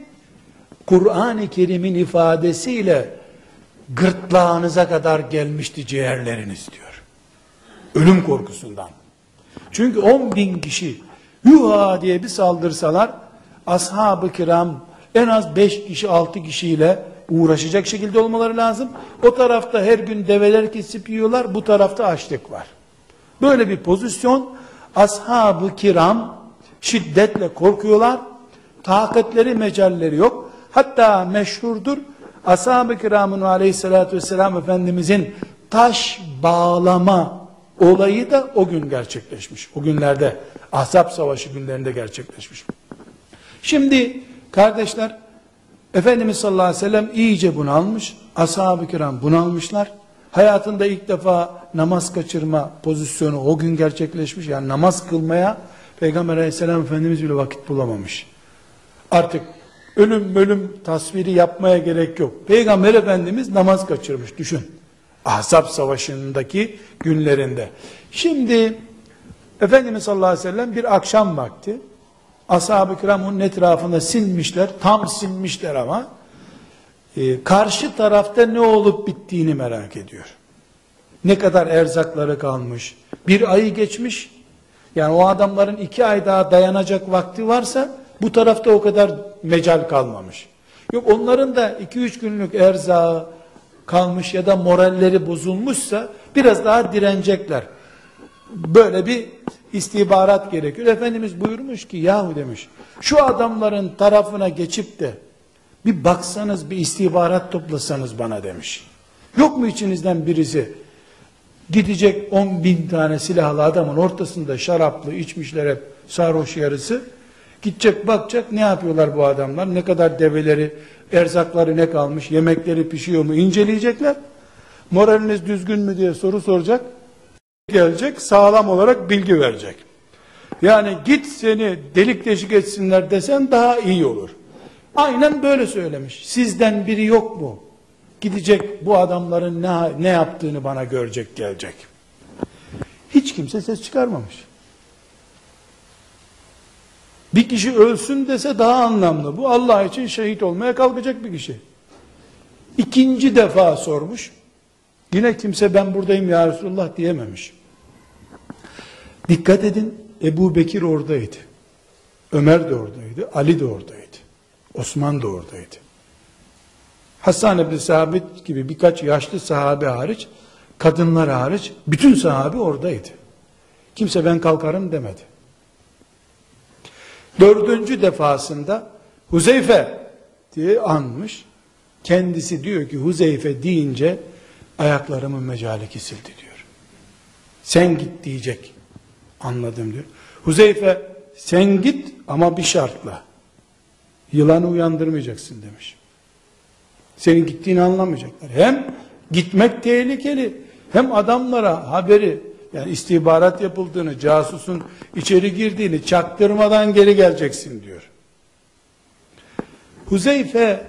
Kur'an-ı Kerim'in ifadesiyle gırtlağınıza kadar gelmişti ciğerleriniz diyor. Ölüm korkusundan. Çünkü 10.000 kişi yuha diye bir saldırsalar ashab-ı kiram en az 5 kişi 6 kişiyle uğraşacak şekilde olmaları lazım. O tarafta her gün develer kesip yiyorlar, bu tarafta açlık var. Böyle bir pozisyon, ashab-ı kiram şiddetle korkuyorlar. Takatleri, mecalleri yok. Hatta meşhurdur, ashab-ı kiramın aleyhissalatü vesselam Efendimizin taş bağlama olayı da o gün gerçekleşmiş. O günlerde, Ahzab Savaşı günlerinde gerçekleşmiş. Şimdi kardeşler, Efendimiz sallallahu aleyhi ve sellem iyice bunalmış. Ashab-ı kiram bunalmışlar. Hayatında ilk defa namaz kaçırma pozisyonu o gün gerçekleşmiş. Yani namaz kılmaya Peygamber aleyhisselam Efendimiz bile vakit bulamamış. Artık ölüm tasviri yapmaya gerek yok. Peygamber Efendimiz namaz kaçırmış, düşün. Ahzab Savaşı'ndaki günlerinde. Şimdi Efendimiz sallallahu aleyhi ve sellem bir akşam vakti ashab-ı kiram onun etrafında sinmişler, tam sinmişler ama karşı tarafta ne olup bittiğini merak ediyor. Ne kadar erzakları kalmış, bir ayı geçmiş, yani o adamların 2 ay daha dayanacak vakti varsa, bu tarafta o kadar mecal kalmamış. Yok, onların da 2-3 günlük erzağı kalmış ya da moralleri bozulmuşsa, biraz daha direnecekler. Böyle bir istihbarat gerekiyor. Efendimiz buyurmuş ki, yahu demiş, şu adamların tarafına geçip de bir baksanız, bir istihbarat toplasanız bana demiş. Yok mu içinizden birisi gidecek 10.000 tane silahlı adamın ortasında şaraplı içmişler hep sarhoş yarısı, gidecek bakacak ne yapıyorlar bu adamlar, ne kadar develeri, erzakları ne kalmış, yemekleri pişiyor mu inceleyecekler. Moraliniz düzgün mü diye soru soracak. Gelecek, sağlam olarak bilgi verecek. Yani git seni delik deşik etsinler desen daha iyi olur. Aynen böyle söylemiş. Sizden biri yok mu? Gidecek bu adamların ne yaptığını bana görecek, gelecek. Hiç kimse ses çıkarmamış. Bir kişi ölsün dese daha anlamlı. Bu Allah için şehit olmaya kalkacak bir kişi. İkinci defa sormuş. Yine kimse ben buradayım ya Resulullah diyememiş. Dikkat edin, Ebu Bekir oradaydı. Ömer de oradaydı. Ali de oradaydı. Osman da oradaydı. Hasan ibn Sabit gibi birkaç yaşlı sahabe hariç, kadınlar hariç, bütün sahabe oradaydı. Kimse ben kalkarım demedi. Dördüncü defasında Huzeyfe diye anmış. Kendisi diyor ki Huzeyfe deyince ayaklarımın mecali kesildi diyor. Sen git diyecek. Anladım diyor. Huzeyfe sen git ama bir şartla. Yılanı uyandırmayacaksın demiş. Senin gittiğini anlamayacaklar. Hem gitmek tehlikeli, hem adamlara haberi, yani istihbarat yapıldığını, casusun içeri girdiğini çaktırmadan geri geleceksin diyor. Huzeyfe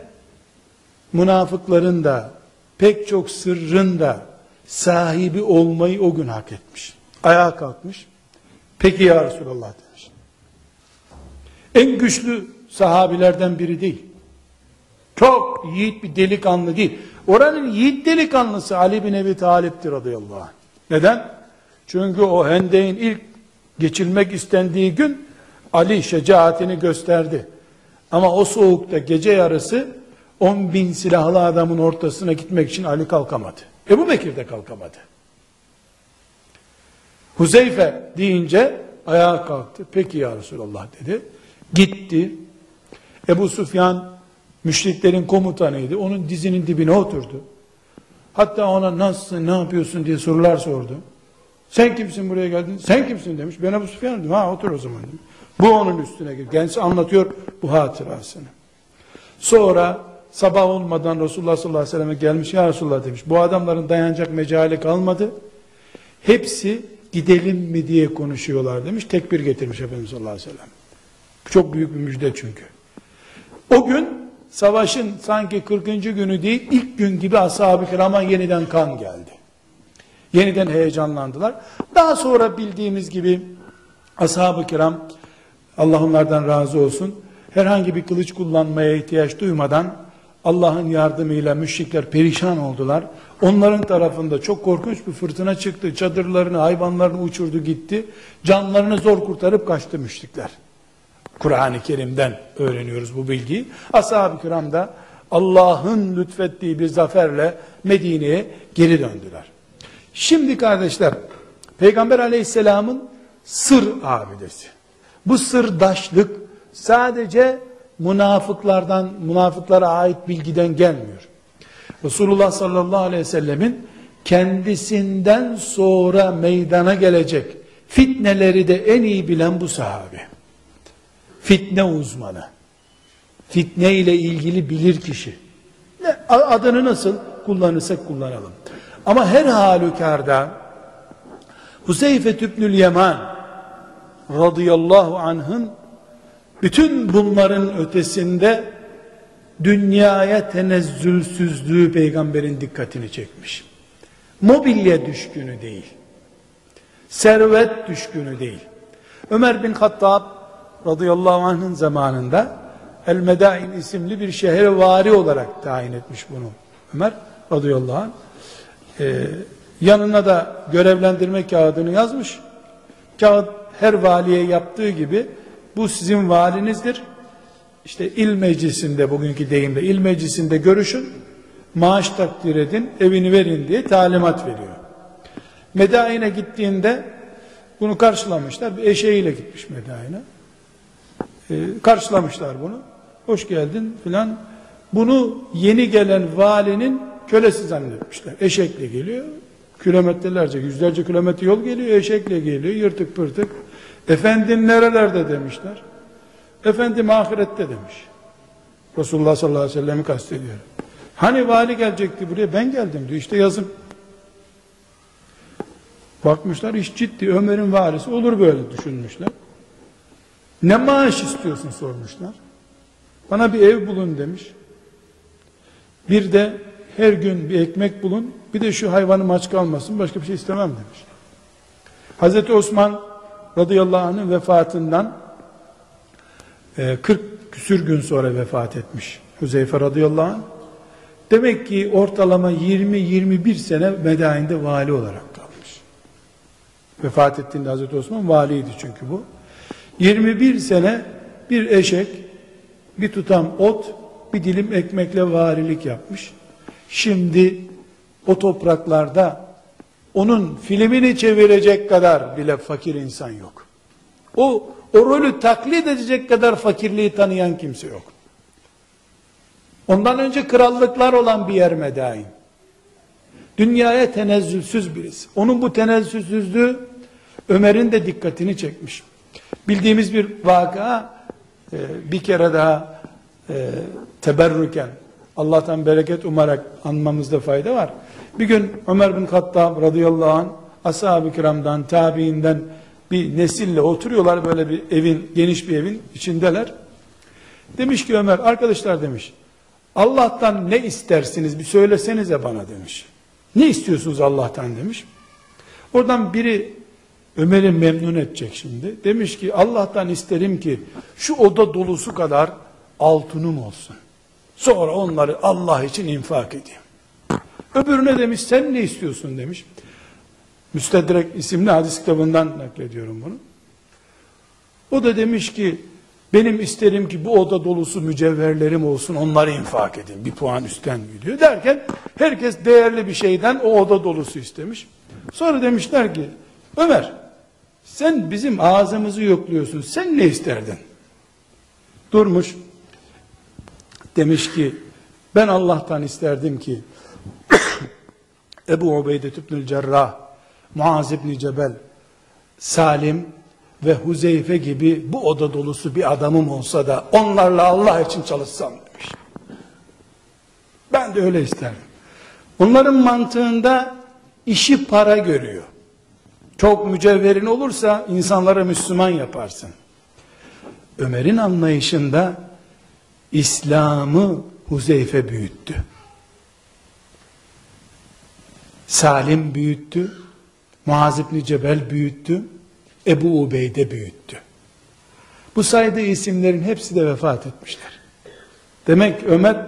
münafıkların da pek çok sırrın da sahibi olmayı o gün hak etmiş. Ayağa kalkmış. Peki ya Resulallah demiş. En güçlü sahabilerden biri değil. Çok yiğit bir delikanlı değil. Oranın yiğit delikanlısı Ali bin Ebi Talip'tir radıyallahu anh. Neden? Çünkü o Hendek'in ilk geçilmek istendiği gün Ali şecaatini gösterdi. Ama o soğukta gece yarısı 10.000 silahlı adamın ortasına gitmek için Ali kalkamadı. Ebu Bekir de kalkamadı. Huzeyfe deyince ayağa kalktı. Peki ya Resulallah dedi. Gitti. Ebu Süfyan müşriklerin komutanıydı. Onun dizinin dibine oturdu. Hatta ona nasılsın, ne yapıyorsun diye sorular sordu. Sen kimsin buraya geldin? Sen kimsin demiş. Ben Ebu Süfyan dedim. Ha otur o zaman demiş. Bu onun üstüne gir. Kendisi anlatıyor bu hatırasını. Sonra sabah olmadan Resulullah sallallahu aleyhi ve selleme gelmiş. Ya Resulullah demiş. Bu adamların dayanacak mecali kalmadı. Hepsi gidelim mi diye konuşuyorlar demiş. Tekbir getirmiş Efendimiz sallallahu aleyhi ve sellem. Çok büyük bir müjde çünkü. O gün savaşın sanki 40. günü değil, ilk gün gibi ashab-ı kirama yeniden kan geldi. Yeniden heyecanlandılar. Daha sonra bildiğimiz gibi ashab-ı kiram, Allah onlardan razı olsun, herhangi bir kılıç kullanmaya ihtiyaç duymadan Allah'ın yardımıyla müşrikler perişan oldular. Onların tarafında çok korkunç bir fırtına çıktı. Çadırlarını, hayvanlarını uçurdu gitti. Canlarını zor kurtarıp kaçtı müşrikler. Kur'an-ı Kerim'den öğreniyoruz bu bilgiyi. Ashab-ı kiram da Allah'ın lütfettiği bir zaferle Medine'ye geri döndüler. Şimdi kardeşler, Peygamber aleyhisselamın sır abidesi. Bu sırdaşlık sadece münafıklara ait bilgiden gelmiyor. Resulullah sallallahu aleyhi ve sellemin kendisinden sonra meydana gelecek fitneleri de en iyi bilen bu sahabe. Fitne uzmanı. Fitne ile ilgili bilir kişi. Adını nasıl kullanırsak kullanalım. Ama her halükarda Huzeyfe ibnül Yaman radıyallahu anh'ın bütün bunların ötesinde dünyaya tenezzülsüzlüğü peygamberin dikkatini çekmiş. Mobilya düşkünü değil. Servet düşkünü değil. Ömer bin Hattab radıyallahu anh'ın zamanında El-Medain isimli bir şehre vari olarak tayin etmiş bunu Ömer radıyallahu anh. Yanına da görevlendirme kağıdını yazmış. Kağıt her valiye yaptığı gibi bu sizin valinizdir. İşte il meclisinde, bugünkü deyimle il meclisinde görüşün, maaş takdir edin, evini verin diye talimat veriyor. Medain'e gittiğinde bunu karşılamışlar. Bir eşeğiyle gitmiş Medain'e. Karşılamışlar bunu. Hoş geldin filan. Bunu yeni gelen valinin kölesi zannetmişler. Eşekle geliyor. Kilometrelerce, yüzlerce kilometre yol geliyor. Eşekle geliyor. Yırtık pırtık. Efendim nerelerde demişler. Efendim ahirette demiş. Resulullah sallallahu aleyhi ve sellem'i kastediyor. Hani vali gelecekti buraya, ben geldim diyor. İşte yazım. Bakmışlar iş ciddi. Ömer'in valisi olur böyle düşünmüşler. Ne maaş istiyorsun sormuşlar. Bana bir ev bulun demiş. Bir de her gün bir ekmek bulun. Bir de şu hayvanım aç kalmasın. Başka bir şey istemem demiş. Hazreti Osman radıyallahu anh'ın vefatından 40 küsür gün sonra vefat etmiş Huzeyfe radıyallahu anh. Demek ki ortalama 20-21 sene Medain'de vali olarak kalmış. Vefat ettiğinde Hazreti Osman valiydi çünkü bu. 21 sene bir eşek, bir tutam ot, bir dilim ekmekle valilik yapmış. Şimdi o topraklarda onun filmini çevirecek kadar bile fakir insan yok. O rolü taklit edecek kadar fakirliği tanıyan kimse yok. Ondan önce krallıklar olan bir yer Medain. Dünyaya tenezzülsüz birisi. Onun bu tenezzülsüzlüğü Ömer'in de dikkatini çekmiş. Bildiğimiz bir vaka, bir kere daha teberrüken, Allah'tan bereket umarak anmamızda fayda var. Bir gün Ömer bin Hattab radıyallahu anh, ashab-ı kiramdan, tabiinden bir nesille oturuyorlar, böyle bir evin, geniş bir evin içindeler. Demiş ki Ömer, arkadaşlar demiş, Allah'tan ne istersiniz bir söylesenize bana demiş. Ne istiyorsunuz Allah'tan demiş. Oradan biri Ömer'i memnun edecek şimdi. Demiş ki Allah'tan isterim ki şu oda dolusu kadar altınım olsun. Sonra onları Allah için infak edeyim. Öbürüne demiş sen ne istiyorsun demiş. Müstedrek isimli hadis kitabından naklediyorum bunu. O da demiş ki benim isterim ki bu oda dolusu mücevherlerim olsun, onları infak edin. Bir puan üstten gidiyor derken herkes değerli bir şeyden o oda dolusu istemiş. Sonra demişler ki Ömer sen bizim ağzımızı yokluyorsun, sen ne isterdin? Durmuş demiş ki ben Allah'tan isterdim ki Ebu Ubeyde İbnül Cerrah, Muaz İbni Cebel, Salim ve Huzeyfe gibi bu oda dolusu bir adamım olsa da onlarla Allah için çalışsam demiş. Ben de öyle isterdim. Onların mantığında işi para görüyor. Çok mücevherin olursa insanlara Müslüman yaparsın. Ömer'in anlayışında İslam'ı Huzeyfe büyüttü. Salim büyüttü. Muaz İbni Cebel büyüttü. Ebu Ubeyde büyüttü. Bu saydığı isimlerin hepsi de vefat etmişler. Demek Ömer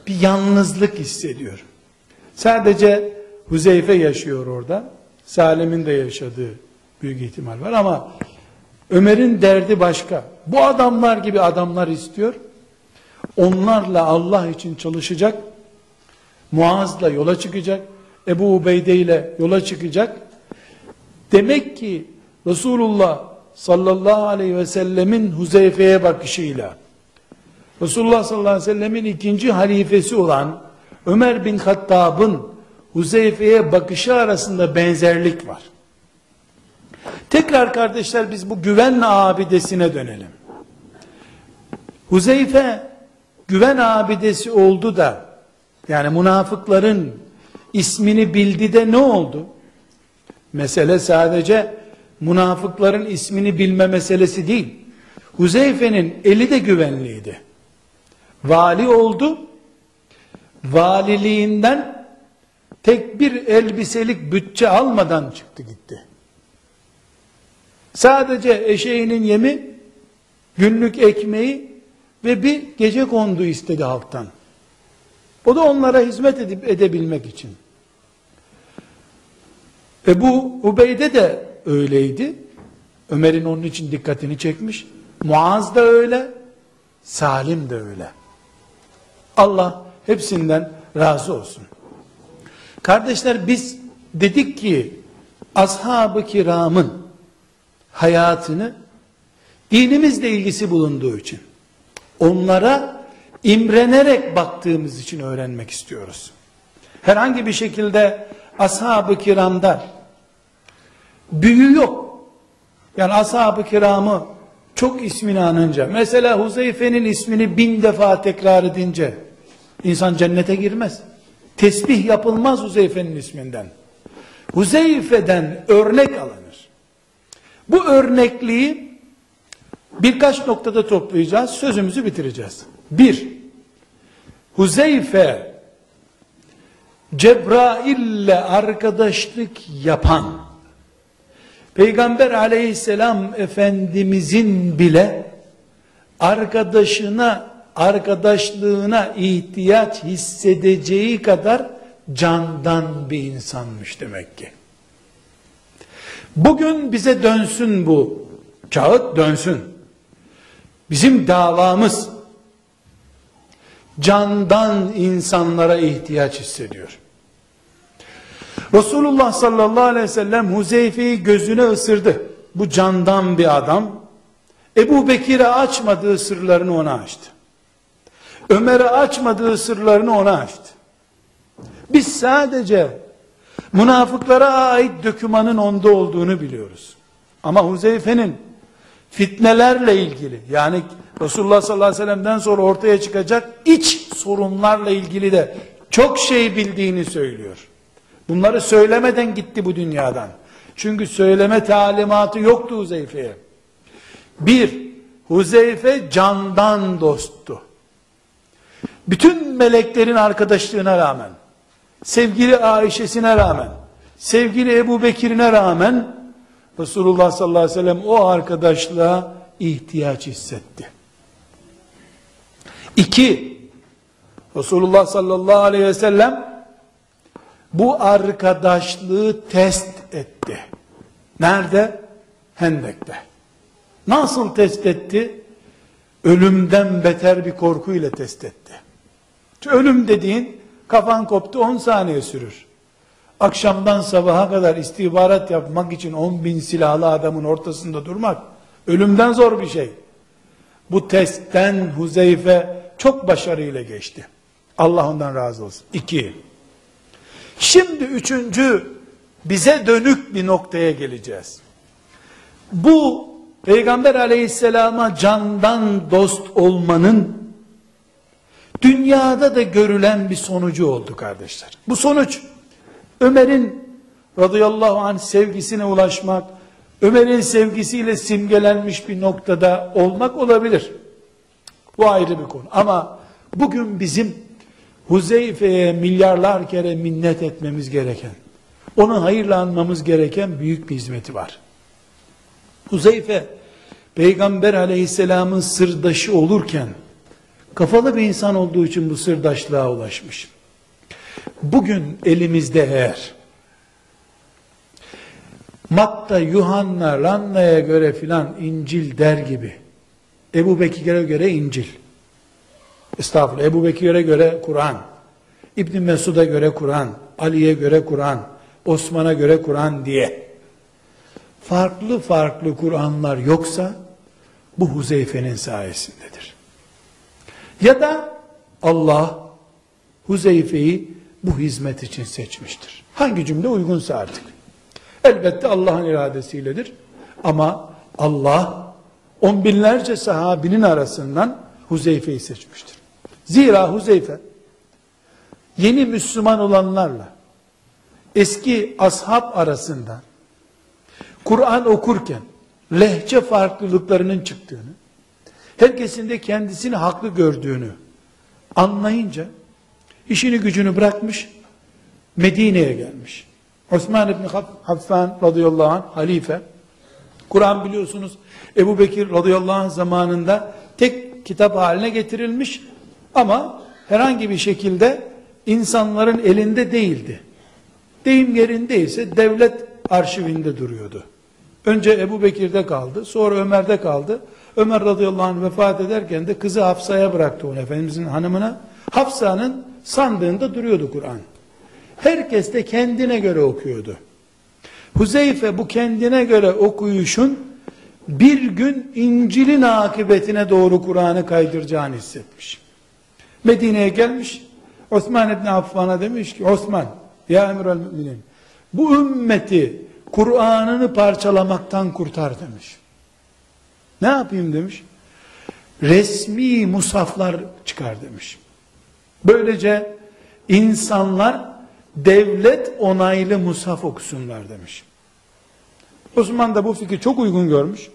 bir yalnızlık hissediyor. Sadece Huzeyfe yaşıyor orada. Salim'in de yaşadığı büyük ihtimal var ama Ömer'in derdi başka. Bu adamlar gibi adamlar istiyor. Onlarla Allah için çalışacak. Muaz'la yola çıkacak. Ebu Ubeyde ile yola çıkacak. Demek ki Resulullah sallallahu aleyhi ve sellemin Huzeyfe'ye bakışıyla Resulullah sallallahu aleyhi ve sellemin ikinci halifesi olan Ömer bin Hattab'ın Huzeyfe'ye bakışı arasında benzerlik var. Tekrar kardeşler biz bu güven abidesine dönelim. Huzeyfe güven abidesi oldu da yani münafıkların ismini bildi de ne oldu? Mesele sadece münafıkların ismini bilme meselesi değil. Huzeyfe'nin eli de güvenliydi. Vali oldu. Valiliğinden tek bir elbiselik bütçe almadan çıktı gitti. Sadece eşeğinin yemi, günlük ekmeği ve bir gecekondu istedi halktan. O da onlara hizmet edebilmek için. Ebu Ubeyde de öyleydi. Ömer'in onun için dikkatini çekmiş. Muaz da öyle. Salim de öyle. Allah hepsinden razı olsun. Kardeşler biz dedik ki ashab-ı kiramın hayatını dinimizle ilgisi bulunduğu için onlara imrenerek baktığımız için öğrenmek istiyoruz. Herhangi bir şekilde ashab-ı kiramda büyü yok. Yani ashab-ı kiramı çok ismini anınca, mesela Huzeyfe'nin ismini 1000 defa tekrar edince insan cennete girmez. Tesbih yapılmaz Huzeyfe'nin isminden. Huzeyfe'den örnek alınır. Bu örnekliği birkaç noktada toplayacağız, sözümüzü bitireceğiz. Bir, Huzeyfe Cebrail'le arkadaşlık yapan, Peygamber aleyhisselam Efendimizin bile arkadaşlığına ihtiyaç hissedeceği kadar candan bir insanmış demek ki. Bugün bize dönsün bu kağıt, dönsün. Bizim davamız candan insanlara ihtiyaç hissediyor. Resulullah sallallahu aleyhi ve sellem Huzeyfe'yi gözüne ısırdı. Bu candan bir adam. Ebu Bekir'e açmadığı sırlarını ona açtı. Ömer'e açmadığı sırlarını ona açtı. Biz sadece münafıklara ait dokümanın onda olduğunu biliyoruz. Ama Huzeyfe'nin fitnelerle ilgili, yani Resulullah sallallahu aleyhi ve sellem'den sonra ortaya çıkacak iç sorunlarla ilgili de çok şey bildiğini söylüyor. Bunları söylemeden gitti bu dünyadan. Çünkü söyleme talimatı yoktu Huzeyfe'ye. Bir, Huzeyfe candan dosttu. Bütün meleklerin arkadaşlığına rağmen, sevgili Ayşe'sine rağmen, sevgili Ebu Bekir'ine rağmen, Resulullah sallallahu aleyhi ve sellem o arkadaşlığa ihtiyaç hissetti. İki, Resulullah sallallahu aleyhi ve sellem bu arkadaşlığı test etti. Nerede? Hendek'te. Nasıl test etti? Ölümden beter bir korkuyla test etti. Çünkü ölüm dediğin, kafan koptu 10 saniye sürür. Akşamdan sabaha kadar istihbarat yapmak için 10.000 silahlı adamın ortasında durmak, ölümden zor bir şey. Bu testten Huzeyfe çok başarıyla geçti. Allah ondan razı olsun. 2. Şimdi 3. bize dönük bir noktaya geleceğiz. Bu Peygamber aleyhisselama candan dost olmanın dünyada da görülen bir sonucu oldu kardeşler. Bu sonuç Ömer'in radıyallahu anh sevgisine ulaşmak, Ömer'in sevgisiyle simgelenmiş bir noktada olmak olabilir. Bu ayrı bir konu. Ama bugün bizim Huzeyfe'ye milyarlar kere minnet etmemiz gereken, onu hayırla anmamız gereken büyük bir hizmeti var. Huzeyfe, Peygamber aleyhisselamın sırdaşı olurken, kafalı bir insan olduğu için bu sırdaşlığa ulaşmış. Bugün elimizde eğer, Matta, Yuhanna, Ranna'ya göre filan İncil der gibi, Ebu Bekir'e göre İncil, estağfurullah, Ebu Bekir'e göre Kur'an, İbn Mesud'a göre Kur'an, Ali'ye göre Kur'an, Osman'a göre Kur'an diye farklı farklı Kur'anlar yoksa bu Huzeyfe'nin sayesindedir. Ya da Allah Huzeyfe'yi bu hizmet için seçmiştir. Hangi cümle uygunsa artık. Elbette Allah'ın iradesiyledir. Ama Allah on binlerce sahabinin arasından Huzeyfe'yi seçmiştir. Zira Huzeyfe yeni Müslüman olanlarla eski ashab arasında Kur'an okurken lehçe farklılıklarının çıktığını, herkesin de kendisini haklı gördüğünü anlayınca işini gücünü bırakmış, Medine'ye gelmiş. Osman İbni Affan radıyallahu anh halife, Kur'an biliyorsunuz Ebu Bekir radıyallahu anh zamanında tek kitap haline getirilmiş ama herhangi bir şekilde insanların elinde değildi. Deyim yerindeyse devlet arşivinde duruyordu. Önce Ebu Bekir'de kaldı, sonra Ömer'de kaldı. Ömer radıyallahu anh vefat ederken de kızı Hafsa'ya bıraktı onu, Efendimizin hanımına. Hafsa'nın sandığında duruyordu Kur'an. Herkes de kendine göre okuyordu. Huzeyfe bu kendine göre okuyuşun bir gün İncil'in akıbetine doğru Kur'an'ı kaydıracağını hissetmiş. Medine'ye gelmiş, Osman İbni Affan'a demiş ki, Osman, ya emrel müminin, bu ümmeti Kur'an'ını parçalamaktan kurtar demiş. Ne yapayım demiş. Resmi musaflar çıkar demiş. Böylece insanlar devlet onaylı musaf okusunlar demiş. Osman da bu fikri çok uygun görmüş.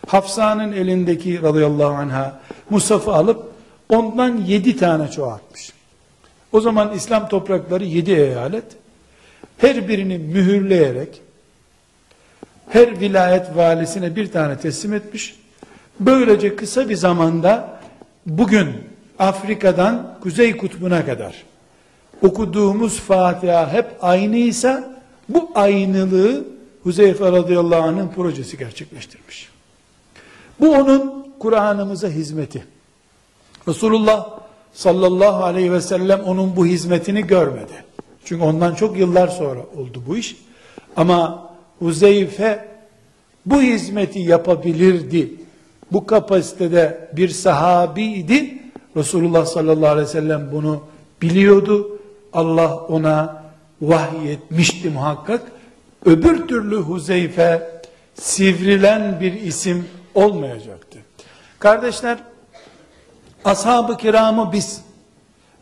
Hafsa'nın elindeki radıyallahu anha musafı alıp ondan 7 tane çoğaltmış. O zaman İslam toprakları 7 eyalet. Her birini mühürleyerek her vilayet valisine bir tane teslim etmiş. Böylece kısa bir zamanda bugün Afrika'dan Kuzey Kutbu'na kadar okuduğumuz Fatiha hep aynıysa, bu aynılığı Huzeyfe radıyallahu anh'ın projesi gerçekleştirmiş. Bu onun Kur'an'ımıza hizmeti. Resulullah sallallahu aleyhi ve sellem onun bu hizmetini görmedi. Çünkü ondan çok yıllar sonra oldu bu iş. Ama Huzeyfe bu hizmeti yapabilirdi. Bu kapasitede bir sahabiydi. Resulullah sallallahu aleyhi ve sellem bunu biliyordu. Allah ona vahyetmişti muhakkak. Öbür türlü Huzeyfe sivrilen bir isim olmayacaktı. Kardeşler, ashab-ı kiramı biz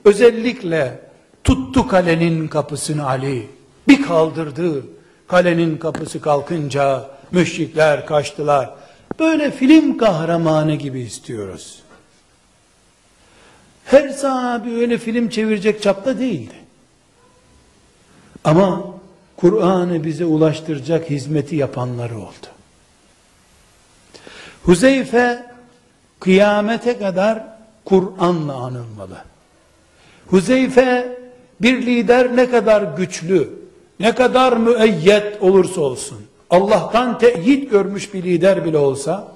özellikle tuttu kalenin kapısını Ali, bir kaldırdı, kalenin kapısı kalkınca müşrikler kaçtılar. Böyle film kahramanı gibi istiyoruz. Her sahabi öyle film çevirecek çapta değildi. Ama Kur'an'ı bize ulaştıracak hizmeti yapanları oldu. Huzeyfe kıyamete kadar Kur'an'la anılmalı. Huzeyfe bir lider ne kadar güçlü, ne kadar müeyyet olursa olsun, Allah'tan teyit görmüş bir lider bile olsa,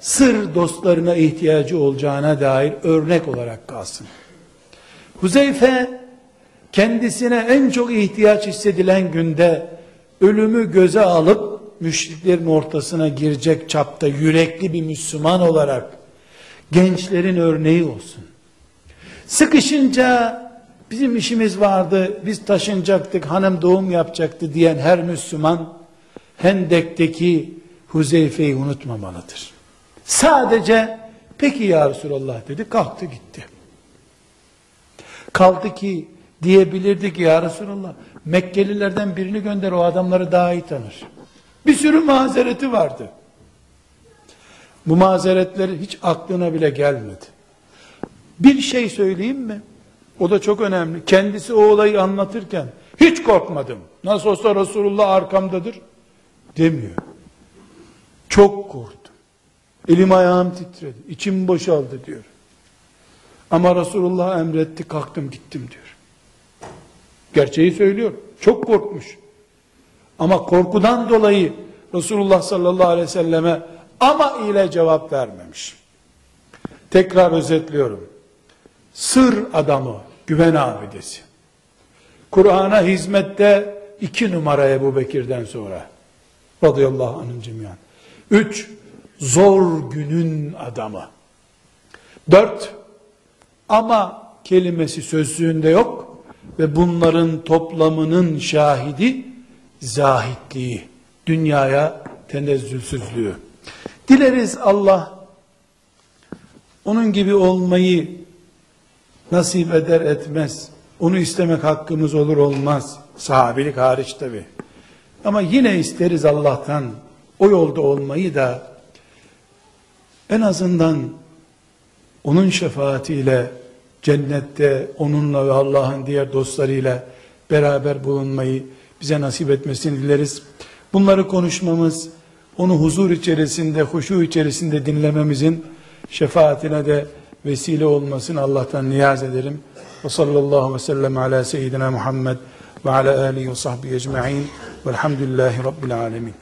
sır dostlarına ihtiyacı olacağına dair örnek olarak kalsın. Huzeyfe kendisine en çok ihtiyaç hissedilen günde ölümü göze alıp müşriklerin ortasına girecek çapta yürekli bir Müslüman olarak gençlerin örneği olsun. Sıkışınca bizim işimiz vardı, biz taşınacaktık, hanım doğum yapacaktı diyen her Müslüman Hendek'teki Huzeyfe'yi unutmamalıdır. Sadece peki ya Resulallah dedi, kalktı gitti. Kaldı ki diyebilirdi ki ya Resulallah Mekkelilerden birini gönder, o adamları daha iyi tanır. Bir sürü mazereti vardı. Bu mazeretleri hiç aklına bile gelmedi. Bir şey söyleyeyim mi? O da çok önemli. Kendisi o olayı anlatırken hiç korkmadım, nasıl olsa Resulullah arkamdadır demiyor. Çok korktum. Elim ayağım titredi. İçim boşaldı diyor. Ama Resulullah emretti, kalktım gittim diyor. Gerçeği söylüyor. Çok korkmuş. Ama korkudan dolayı Resulullah sallallahu aleyhi ve selleme ama ile cevap vermemiş. Tekrar özetliyorum. Sır adamı, güven abidesi. Kur'an'a hizmette 2 numara Ebu Bekir'den sonra. Radıyallahu anhum cemiyan. 3, zor günün adamı. 4, ama kelimesi sözlüğünde yok ve bunların toplamının şahidi zahitliği, dünyaya tenezzülsüzlüğü. Dileriz Allah onun gibi olmayı nasip eder etmez. Onu istemek hakkımız olur olmaz. Sahabilik hariç tabi. Ama yine isteriz Allah'tan o yolda olmayı da en azından onun şefaatiyle cennette onunla ve Allah'ın diğer dostlarıyla beraber bulunmayı bize nasip etmesini dileriz. Bunları konuşmamız, onu huzur içerisinde, huşu içerisinde dinlememizin şefaatine de vesile olmasını Allah'tan niyaz ederim. Ve sallallahu ve sellem ala seyyidina Muhammed ve ala alihi ve sahbihi ecma'in velhamdülillahi rabbil alemin.